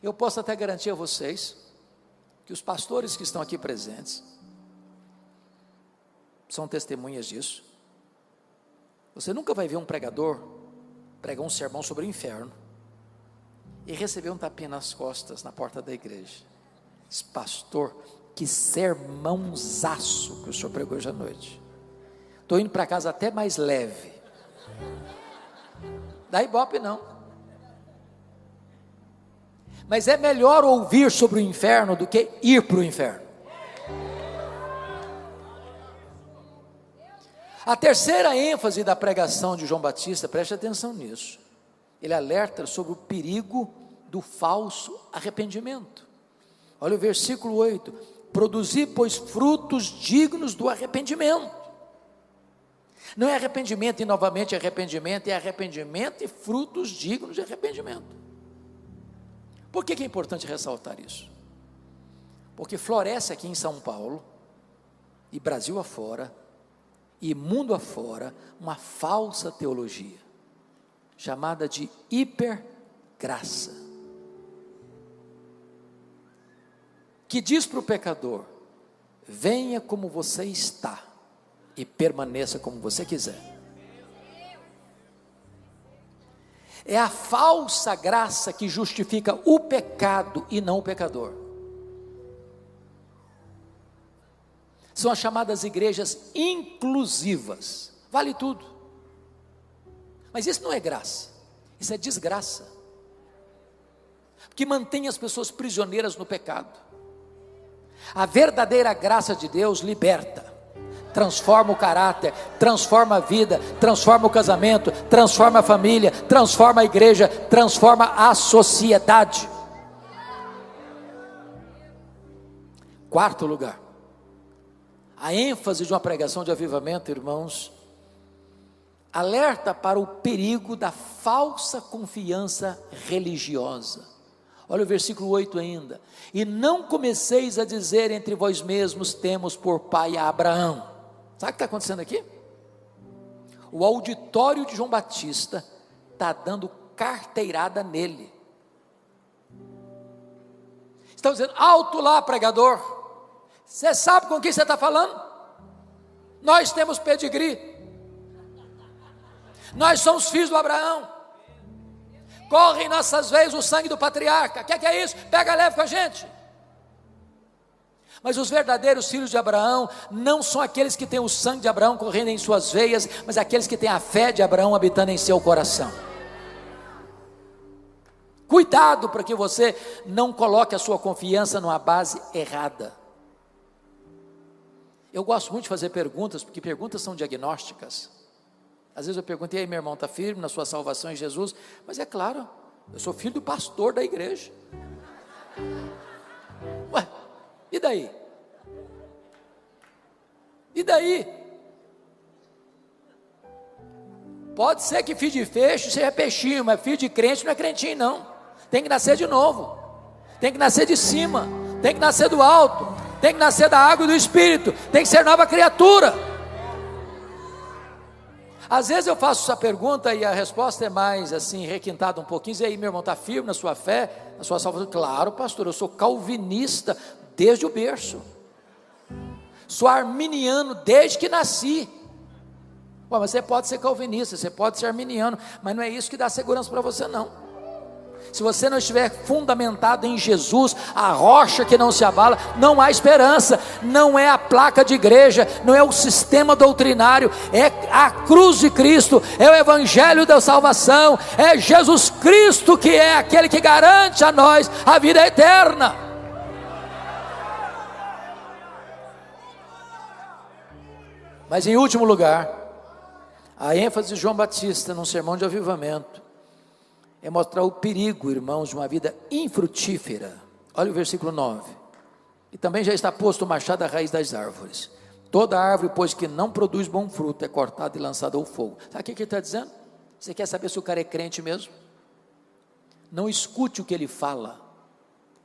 Speaker 2: Eu posso até garantir a vocês que os pastores que estão aqui presentes são testemunhas disso. Você nunca vai ver um pregador pregar um sermão sobre o inferno e receber um tapinha nas costas na porta da igreja. Esse pastor, que sermãozaço que o senhor pregou hoje à noite. Estou indo para casa até mais leve. Dá ibope não. Mas é melhor ouvir sobre o inferno do que ir para o inferno. A terceira ênfase da pregação de João Batista, preste atenção nisso, ele alerta sobre o perigo do falso arrependimento. Olha o versículo 8: produzi, pois, frutos dignos do arrependimento. Não é arrependimento e novamente arrependimento, é arrependimento e frutos dignos de arrependimento. Por que é importante ressaltar isso? Porque floresce aqui em São Paulo, e Brasil afora, e mundo afora, uma falsa teologia, chamada de hipergraça. que diz para o pecador: venha como você está e permaneça como você quiser. É a falsa graça que justifica o pecado e não o pecador. São as chamadas igrejas inclusivas. Vale tudo. Mas isso não é graça, isso é desgraça, que mantém as pessoas prisioneiras no pecado. A verdadeira graça de Deus liberta, transforma o caráter, transforma a vida, transforma o casamento, transforma a família, transforma a igreja, transforma a sociedade. Quarto lugar, a ênfase de uma pregação de avivamento, irmãos, alerta para o perigo da falsa confiança religiosa. Olha o versículo 8 ainda: e não comeceis a dizer entre vós mesmos, temos por pai a Abraão. Sabe o que está acontecendo aqui? O auditório de João Batista está dando carteirada nele. Estão dizendo: alto lá, pregador, você sabe com quem você está falando? Nós temos pedigree, nós somos filhos do Abraão, corre em nossas veias o sangue do patriarca. O que é isso? Pega leve com a gente. Mas os verdadeiros filhos de Abraão não são aqueles que têm o sangue de Abraão correndo em suas veias, mas aqueles que têm a fé de Abraão habitando em seu coração. Cuidado para que você não coloque a sua confiança numa base errada. Eu gosto muito de fazer perguntas, porque perguntas são diagnósticas. Às vezes eu pergunto: e aí, meu irmão, está firme na sua salvação em Jesus? Mas é claro, eu sou filho do pastor da igreja. Ué, e daí? E daí? Pode ser que filho de peixe seja peixinho, mas filho de crente não é crentinho não. Tem que nascer de novo, tem que nascer de cima, tem que nascer do alto, tem que nascer da água e do Espírito, tem que ser nova criatura. Às vezes eu faço essa pergunta e a resposta é mais assim, requintada um pouquinho. E aí, meu irmão, está firme na sua fé, na sua salvação? Claro, pastor, eu sou calvinista desde o berço, sou arminiano desde que nasci. Bom, mas você pode ser calvinista, você pode ser arminiano, mas não é isso que dá segurança para você não. Se você não estiver fundamentado em Jesus, a rocha que não se abala, não há esperança. Não é a placa de igreja, não é o sistema doutrinário, é a cruz de Cristo, é o evangelho da salvação, é Jesus Cristo que é aquele que garante a nós a vida eterna. Mas em último lugar, a ênfase de João Batista num sermão de avivamento é mostrar o perigo, irmãos, de uma vida infrutífera. Olha o versículo 9: e também já está posto o machado à raiz das árvores. Toda árvore, pois, que não produz bom fruto, é cortada e lançada ao fogo. Sabe o que ele está dizendo? Você quer saber se o cara é crente mesmo? Não escute o que ele fala,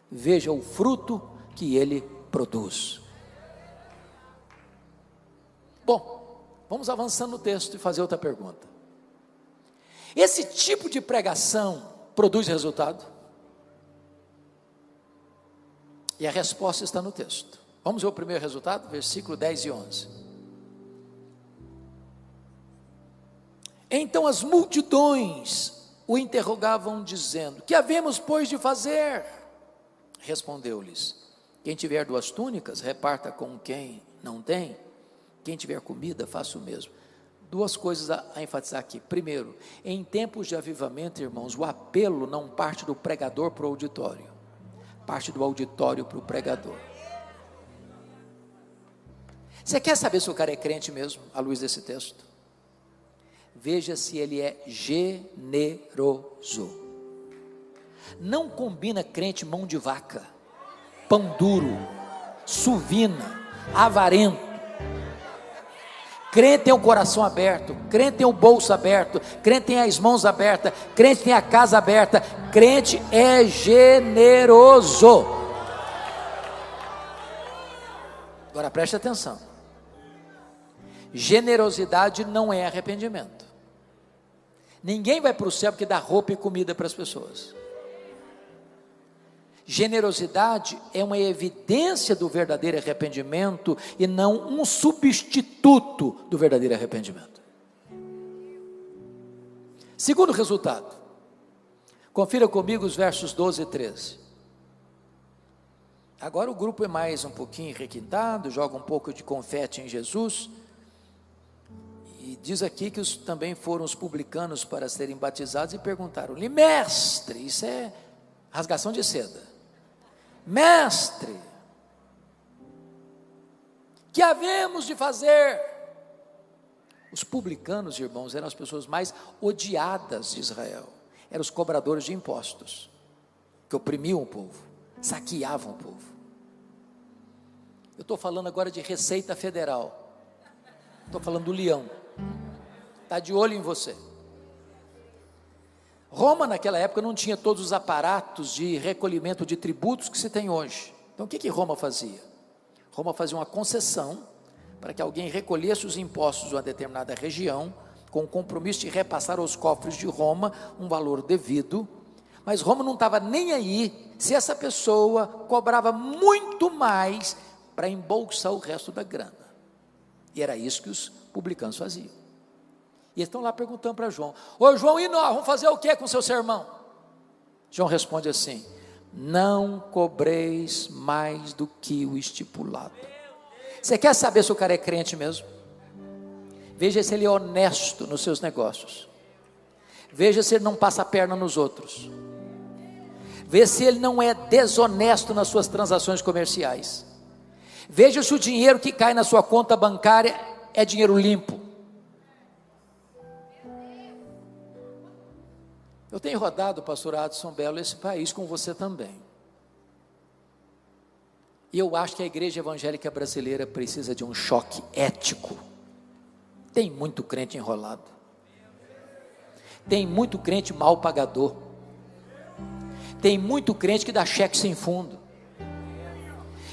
Speaker 2: veja o fruto que ele produz. Bom, vamos avançando no texto e fazer outra pergunta. Esse tipo de pregação produz resultado? E a resposta está no texto. Vamos ver o primeiro resultado, versículo 10 e 11. Então as multidões o interrogavam dizendo: que havemos, pois, de fazer? Respondeu-lhes: quem tiver 2 túnicas, reparta com quem não tem. Quem tiver comida, faça o mesmo. 2 coisas a enfatizar aqui. Primeiro, em tempos de avivamento, irmãos, o apelo não parte do pregador para o auditório, parte do auditório para o pregador. Você quer saber se o cara é crente mesmo, à luz desse texto? Veja se ele é generoso. Não combina crente mão de vaca, pão duro, suvina, avarento. Crente tem o coração aberto, crente tem o bolso aberto, crente tem as mãos abertas, crente tem a casa aberta, crente é generoso. Agora preste atenção: generosidade não é arrependimento. Ninguém vai para o céu porque dá roupa e comida para as pessoas. Generosidade é uma evidência do verdadeiro arrependimento e não um substituto do verdadeiro arrependimento. Segundo resultado, confira comigo os versos 12 e 13. Agora o grupo é mais um pouquinho requintado, joga um pouco de confete em Jesus, e diz aqui que também foram os publicanos para serem batizados e perguntaram-lhe: mestre, isso é rasgação de seda, mestre, que havemos de fazer? Os publicanos, irmãos, eram as pessoas mais odiadas de Israel, eram os cobradores de impostos, que oprimiam o povo, saqueavam o povo. Eu estou falando agora de Receita Federal, estou falando do leão, está de olho em você. Roma naquela época não tinha todos os aparatos de recolhimento de tributos que se tem hoje. Então o que Roma fazia? Roma fazia uma concessão para que alguém recolhesse os impostos de uma determinada região, com o compromisso de repassar aos cofres de Roma um valor devido, mas Roma não estava nem aí se essa pessoa cobrava muito mais para embolsar o resto da grana. E era isso que os publicanos faziam. E eles estão lá perguntando para João: ô João, e nós vamos fazer o que com seu sermão? João responde assim: não cobreis mais do que o estipulado. Você quer saber se o cara é crente mesmo? Veja se ele é honesto nos seus negócios, veja se ele não passa a perna nos outros, veja se ele não é desonesto nas suas transações comerciais, veja se o dinheiro que cai na sua conta bancária é dinheiro limpo. Eu tenho rodado, pastor Adson Belo, esse país com você também, e eu acho que a igreja evangélica brasileira precisa de um choque ético. Tem muito crente enrolado, tem muito crente mal pagador, tem muito crente que dá cheque sem fundo,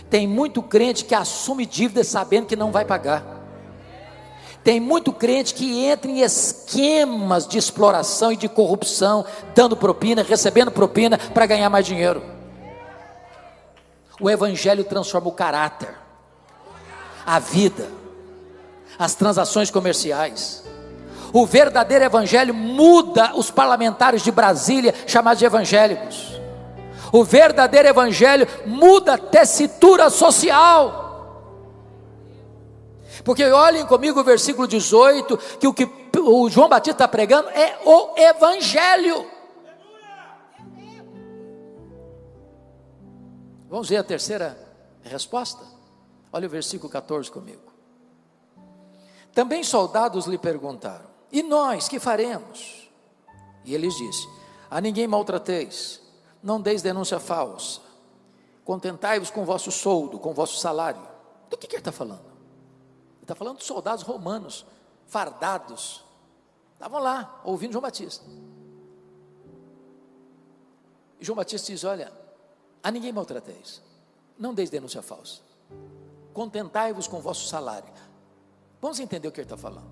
Speaker 2: tem muito crente que assume dívidas sabendo que não vai pagar, tem muito crente que entra em esquemas de exploração e de corrupção, dando propina, recebendo propina para ganhar mais dinheiro. O evangelho transforma o caráter, a vida, as transações comerciais. O verdadeiro evangelho muda os parlamentares de Brasília, chamados de evangélicos. O verdadeiro evangelho muda a tessitura social. Porque olhem comigo o versículo 18, que o João Batista está pregando é o evangelho. Vamos ver a terceira resposta? Olha o versículo 14 comigo. Também soldados lhe perguntaram: e nós, que faremos? E ele disse: a ninguém maltrateis, não deis denúncia falsa, contentai-vos com o vosso soldo, com o vosso salário. Do que ele está falando? Ele está falando de soldados romanos, fardados, estavam lá, ouvindo João Batista. E João Batista diz: olha, a ninguém maltrateis, não deis denúncia falsa, contentai-vos com o vosso salário. Vamos entender o que ele está falando.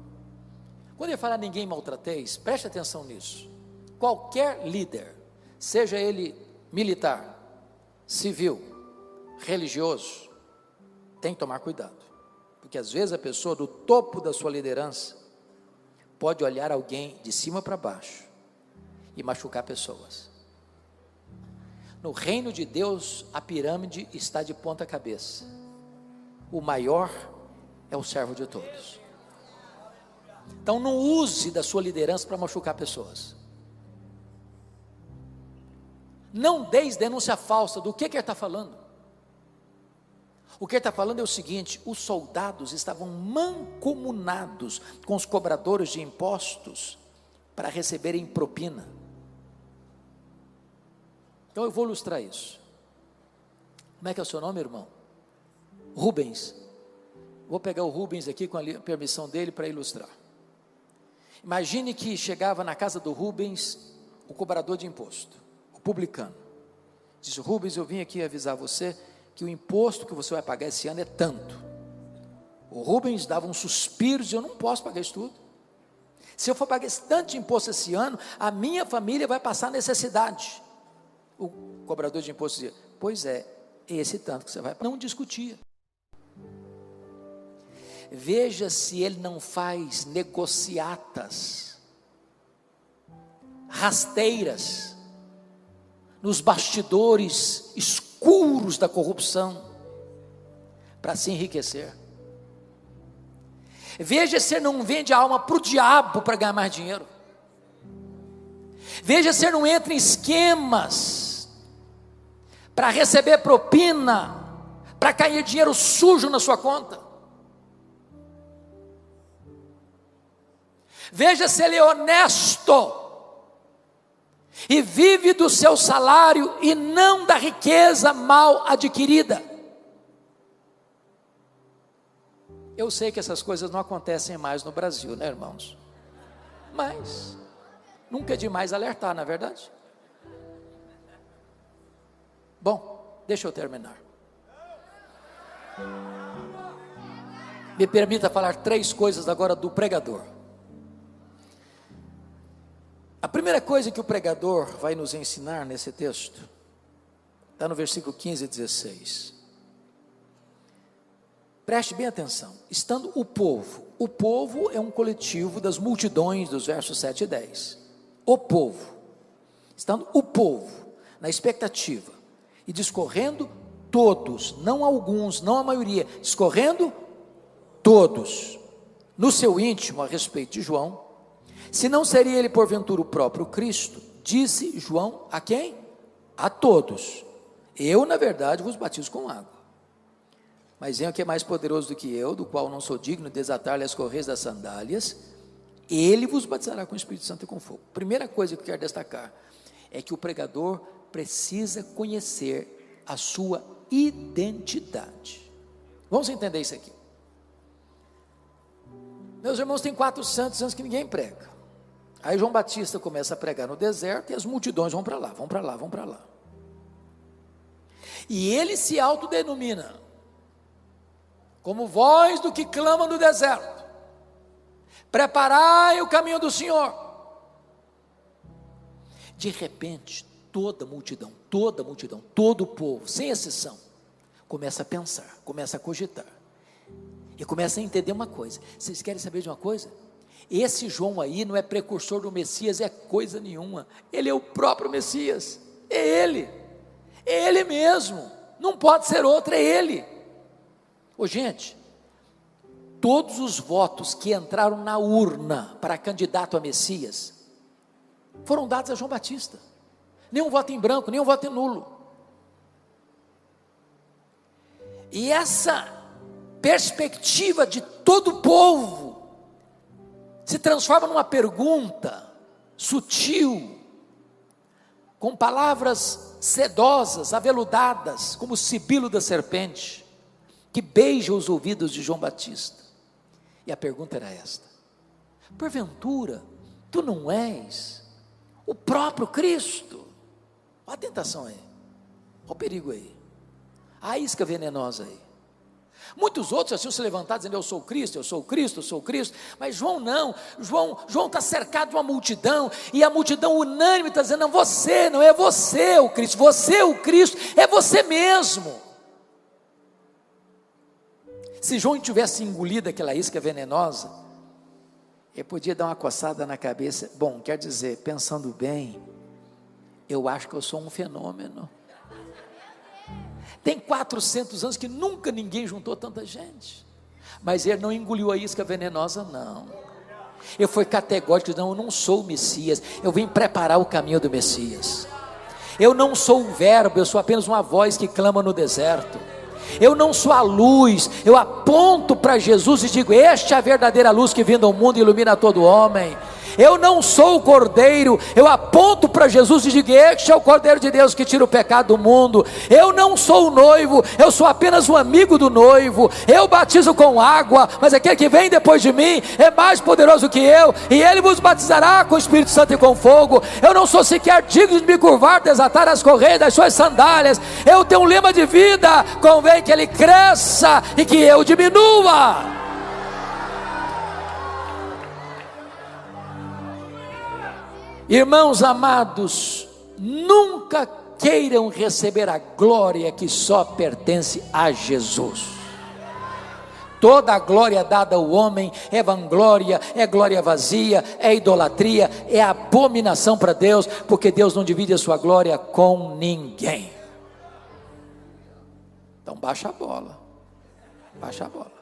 Speaker 2: Quando ele fala ninguém maltrateis, preste atenção nisso. Qualquer líder, seja ele militar, civil, religioso, tem que tomar cuidado, porque às vezes a pessoa do topo da sua liderança pode olhar alguém de cima para baixo e machucar pessoas. No reino de Deus, a pirâmide está de ponta cabeça. O maior é o servo de todos. Então não use da sua liderança para machucar pessoas. Não deis denúncia falsa. Do que ele está falando? O que ele está falando é o seguinte: os soldados estavam mancomunados com os cobradores de impostos para receberem propina. Então eu vou ilustrar isso. Como é que é o seu nome, irmão? Rubens. Vou pegar o Rubens aqui com a permissão dele para ilustrar. Imagine que chegava na casa do Rubens o cobrador de imposto, o publicano. Disse: Rubens, eu vim aqui avisar você que o imposto que você vai pagar esse ano é tanto. O Rubens dava um suspiro e dizia: eu não posso pagar isso tudo. Se eu for pagar esse tanto de imposto esse ano, a minha família vai passar necessidade. O cobrador de imposto dizia: Pois é esse tanto que você vai. Não discutia. Veja se ele não faz negociatas, rasteiras, nos bastidores escuros da corrupção, para se enriquecer. Veja se ele não vende a alma para o diabo para ganhar mais dinheiro. Veja se ele não entra em esquemas para receber propina, para cair dinheiro sujo na sua conta. Veja se ele é honesto e vive do seu salário e não da riqueza mal adquirida. Eu sei que essas coisas não acontecem mais no Brasil, né, irmãos? Mas nunca é demais alertar, não é verdade? Bom, deixa eu terminar. Me permita falar 3 coisas agora do pregador. A primeira coisa que o pregador vai nos ensinar nesse texto, está no versículo 15 e 16. Preste bem atenção. Estando o povo é um coletivo das multidões dos versos 7 e 10. O povo, estando o povo na expectativa e discorrendo todos, não alguns, não a maioria, discorrendo todos, no seu íntimo a respeito de João, se não seria ele porventura o próprio Cristo, disse João a quem? A todos. Eu, na verdade, vos batizo com água. Mas venho que é mais poderoso do que eu, do qual não sou digno de desatar-lhe as correias das sandálias, ele vos batizará com o Espírito Santo e com fogo. Primeira coisa que eu quero destacar, é que o pregador precisa conhecer a sua identidade. Vamos entender isso aqui. Meus irmãos, tem 400 anos que ninguém prega. Aí João Batista começa a pregar no deserto e as multidões vão para lá, vão para lá, vão para lá. E ele se autodenomina como voz do que clama no deserto: preparai o caminho do Senhor. De repente, toda a multidão, todo o povo, sem exceção, começa a pensar, começa a cogitar, e começa a entender uma coisa. Vocês querem saber de uma coisa? Esse João aí não é precursor do Messias, é coisa nenhuma. Ele é o próprio Messias, é ele mesmo, não pode ser outro, é ele. Ô gente, todos os votos que entraram na urna para candidato a Messias, foram dados a João Batista. Nenhum voto em branco, nenhum voto em nulo. E essa perspectiva de todo o povo se transforma numa pergunta sutil, com palavras sedosas, aveludadas, como o sibilo da serpente, que beija os ouvidos de João Batista. E a pergunta era esta: porventura, tu não és o próprio Cristo? Olha a tentação aí, olha o perigo aí, a isca venenosa aí. Muitos outros assim se levantar dizendo: eu sou Cristo, eu sou Cristo, eu sou Cristo. Mas João não, João está cercado de uma multidão, e a multidão unânime está dizendo: não, você, não é você o Cristo, você o Cristo, é você mesmo. Se João tivesse engolido aquela isca venenosa, ele podia dar uma coçada na cabeça. Bom, quer dizer, pensando bem, eu acho que eu sou um fenômeno. Tem 400 anos que nunca ninguém juntou tanta gente. Mas ele não engoliu a isca venenosa, não. Ele foi categórico: não, eu não sou o Messias, eu vim preparar o caminho do Messias. Eu não sou o verbo, eu sou apenas uma voz que clama no deserto. Eu não sou a luz, eu aponto para Jesus e digo: esta é a verdadeira luz que vindo ao mundo ilumina todo homem. Eu não sou o cordeiro, eu aponto para Jesus e digo: este é o cordeiro de Deus que tira o pecado do mundo. Eu não sou o noivo, eu sou apenas um amigo do noivo. Eu batizo com água, mas aquele que vem depois de mim é mais poderoso que eu, e ele vos batizará com o Espírito Santo e com fogo. Eu não sou sequer digno de me curvar, desatar as correias das suas sandálias. Eu tenho um lema de vida: convém que ele cresça e que eu diminua. Irmãos amados, nunca queiram receber a glória que só pertence a Jesus. Toda a glória dada ao homem é vanglória, é glória vazia, é idolatria, é abominação para Deus, porque Deus não divide a sua glória com ninguém. Então baixa a bola, baixa a bola.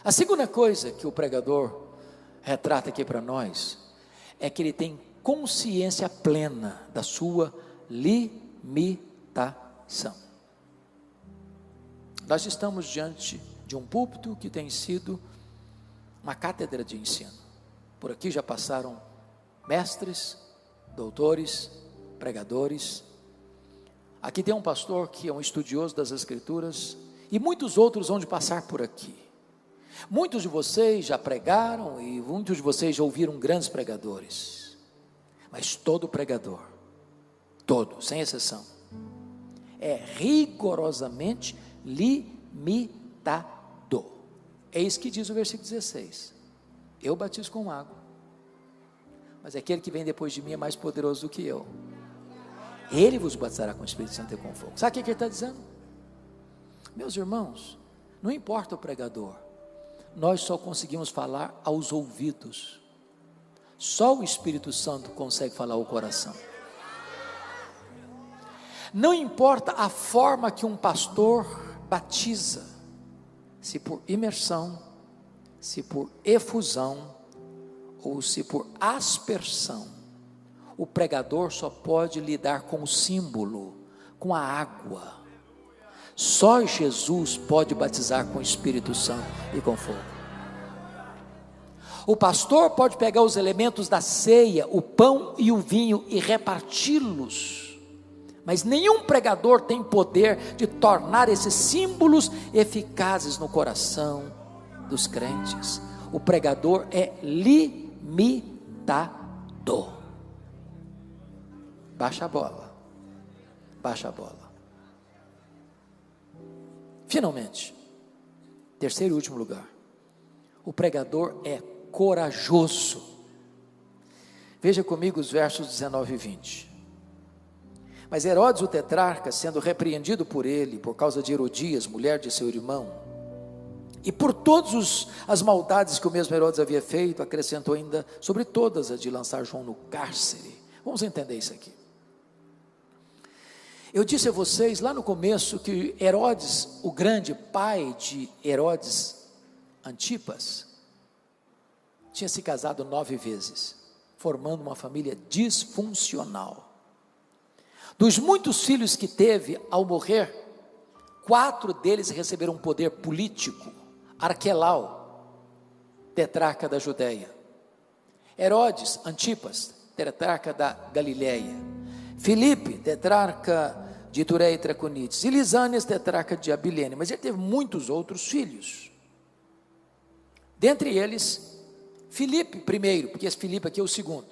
Speaker 2: A segunda coisa que o pregador retrata aqui para nós, é que ele tem consciência plena da sua limitação. Nós estamos diante de um púlpito que tem sido uma cátedra de ensino. Por aqui já passaram mestres, doutores, pregadores. Aqui tem um pastor que é um estudioso das Escrituras, e muitos outros vão de passar por aqui. Muitos de vocês já pregaram, e muitos de vocês já ouviram grandes pregadores. Mas todo pregador, todo, sem exceção, é rigorosamente limitado. Eis que diz o versículo 16: eu batizo com água, mas aquele que vem depois de mim é mais poderoso do que eu. Ele vos batizará com o Espírito Santo e com fogo. Sabe o que ele está dizendo? Meus irmãos, não importa o pregador, nós só conseguimos falar aos ouvidos. Só o Espírito Santo consegue falar ao coração. Não importa a forma que um pastor batiza, se por imersão, se por efusão, ou se por aspersão, o pregador só pode lidar com o símbolo, com a água. Só Jesus pode batizar com o Espírito Santo e com fogo. O pastor pode pegar os elementos da ceia, o pão e o vinho, e reparti-los, mas nenhum pregador tem poder de tornar esses símbolos eficazes no coração dos crentes. O pregador é limitado. Baixa a bola, baixa a bola. Finalmente, terceiro e último lugar, o pregador é corajoso. Veja comigo os versos 19 e 20. Mas Herodes o tetrarca, sendo repreendido por ele, por causa de Herodias, mulher de seu irmão, e por todas as maldades que o mesmo Herodes havia feito, acrescentou ainda sobre todas a de lançar João no cárcere. Vamos entender isso aqui. Eu disse a vocês lá no começo que Herodes, o grande, pai de Herodes Antipas, tinha se casado 9 vezes, formando uma família disfuncional. Dos muitos filhos que teve, ao morrer, 4 deles receberam um poder político. Arquelau, tetrarca da Judeia; Herodes Antipas, tetrarca da Galileia; Filipe, tetrarca de Itureia e Traconites; e Lisânias, tetrarca de Abilene. Mas ele teve muitos outros filhos, dentre eles Filipe primeiro, porque esse Filipe aqui é o segundo,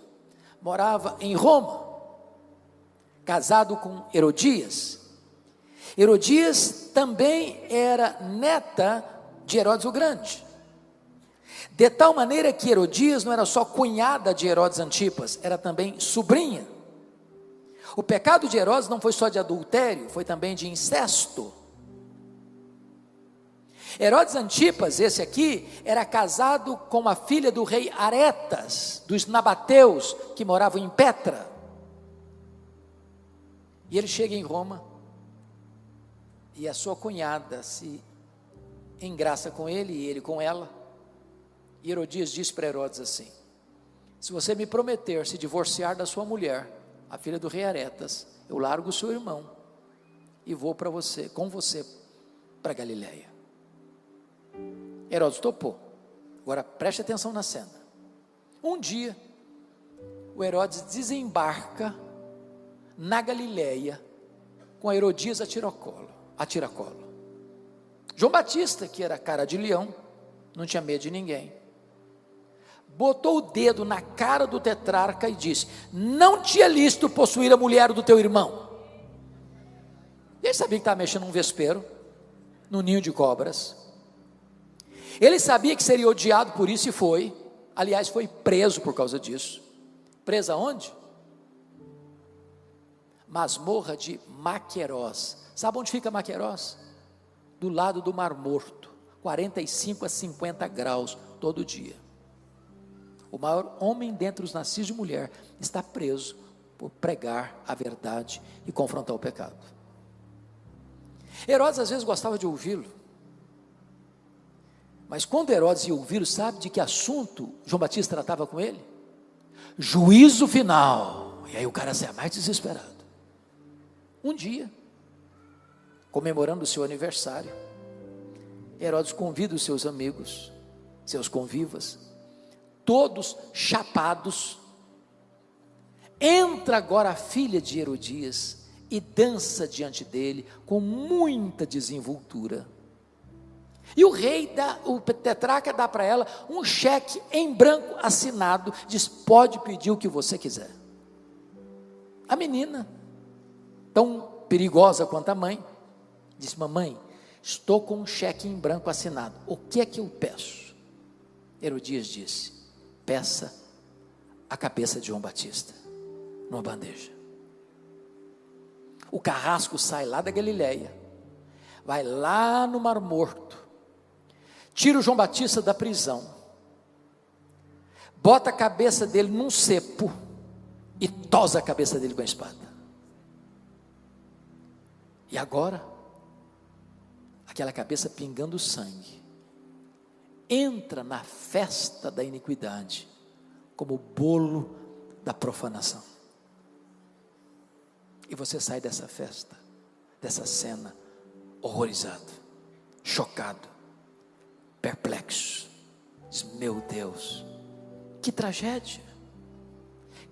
Speaker 2: morava em Roma, casado com Herodias. Herodias também era neta de Herodes o Grande, de tal maneira que Herodias não era só cunhada de Herodes Antipas, era também sobrinha. O pecado de Herodes não foi só de adultério, foi também de incesto. Herodes Antipas, esse aqui, era casado com a filha do rei Aretas, dos nabateus, que moravam em Petra. E ele chega em Roma, e a sua cunhada se engraça com ele, e ele com ela. E Herodias disse para Herodes assim: se você me prometer se divorciar da sua mulher, a filha do rei Aretas, eu largo o seu irmão e vou com você para Galileia. Herodes topou. Agora preste atenção na cena. Um dia, o Herodes desembarca na Galileia com a Herodias a tiracolo. João Batista, que era cara de leão, não tinha medo de ninguém, botou o dedo na cara do tetrarca e disse: não te é lícito possuir a mulher do teu irmão. Ele sabia que estava mexendo num vespeiro, num ninho de cobras. Ele sabia que seria odiado por isso e foi. Aliás, foi preso por causa disso. Preso aonde? masmorra de Maquerós. Sabe onde fica Maquerós? Do lado do Mar Morto, 45 a 50 graus todo dia. O maior homem dentre os nascidos de mulher está preso por pregar a verdade e confrontar o pecado. Herodes às vezes gostava de ouvi-lo, mas quando Herodes ia ouvi-lo, sabe de que assunto João Batista tratava com ele? Juízo final. E aí o cara sai mais desesperado. Um dia, comemorando o seu aniversário, Herodes convida os seus amigos, seus convivas, todos chapados. Entra agora a filha de Herodias e dança diante dele com muita desenvoltura. E o rei o tetrarca dá para ela um cheque em branco assinado, diz: pode pedir o que você quiser. A menina, tão perigosa quanto a mãe, disse: mamãe, estou com um cheque em branco assinado, o que é que eu peço? Herodias disse: peça a cabeça de João Batista numa bandeja. O carrasco sai lá da Galileia, vai lá no Mar Morto, tira o João Batista da prisão, bota a cabeça dele num cepo e tosa a cabeça dele com a espada. E agora, aquela cabeça pingando sangue, entra na festa da iniquidade, como bolo da profanação. E você sai dessa festa, dessa cena, horrorizado, chocado, perplexo. Diz: meu Deus, que tragédia,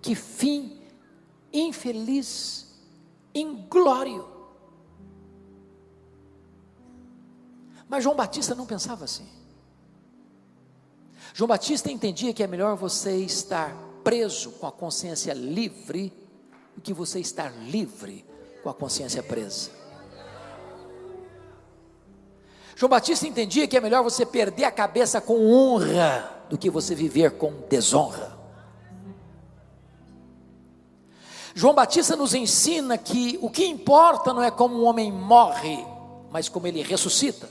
Speaker 2: que fim infeliz, inglório. Mas João Batista não pensava assim. João Batista entendia que é melhor você estar preso com a consciência livre do que você estar livre com a consciência presa. João Batista entendia que é melhor você perder a cabeça com honra do que você viver com desonra. João Batista nos ensina que o que importa não é como um homem morre, mas como ele ressuscita.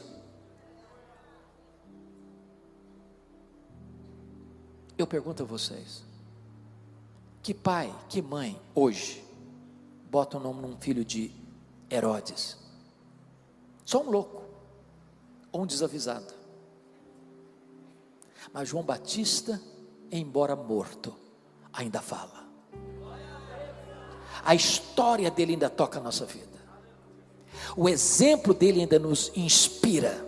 Speaker 2: Eu pergunto a vocês: que pai, que mãe, hoje, bota o nome num filho de Herodes? Só um louco, ou um desavisado. Mas João Batista, embora morto, ainda fala. A história dele ainda toca a nossa vida. O exemplo dele ainda nos inspira.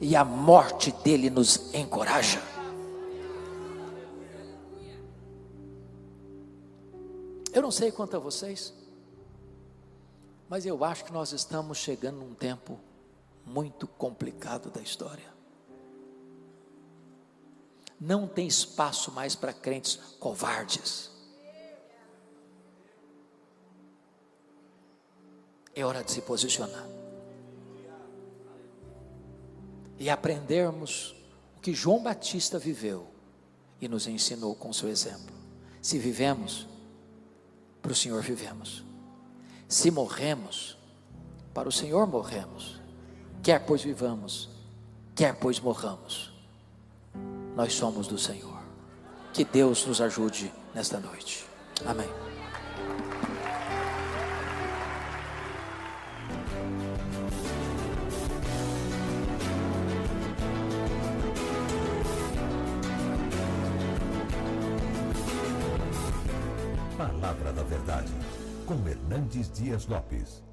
Speaker 2: E a morte dele nos encoraja. Eu não sei quanto a vocês, mas eu acho que nós estamos chegando num tempo muito complicado da história. Não tem espaço mais para crentes covardes. É hora de se posicionar e aprendermos o que João Batista viveu e nos ensinou com seu exemplo. Se vivemos, para o Senhor vivemos. Se morremos, para o Senhor morremos. Quer pois vivamos, quer pois morramos, nós somos do Senhor. Que Deus nos ajude nesta noite. Amém.
Speaker 1: Palavra da Verdade, com Hernandes Dias Lopes.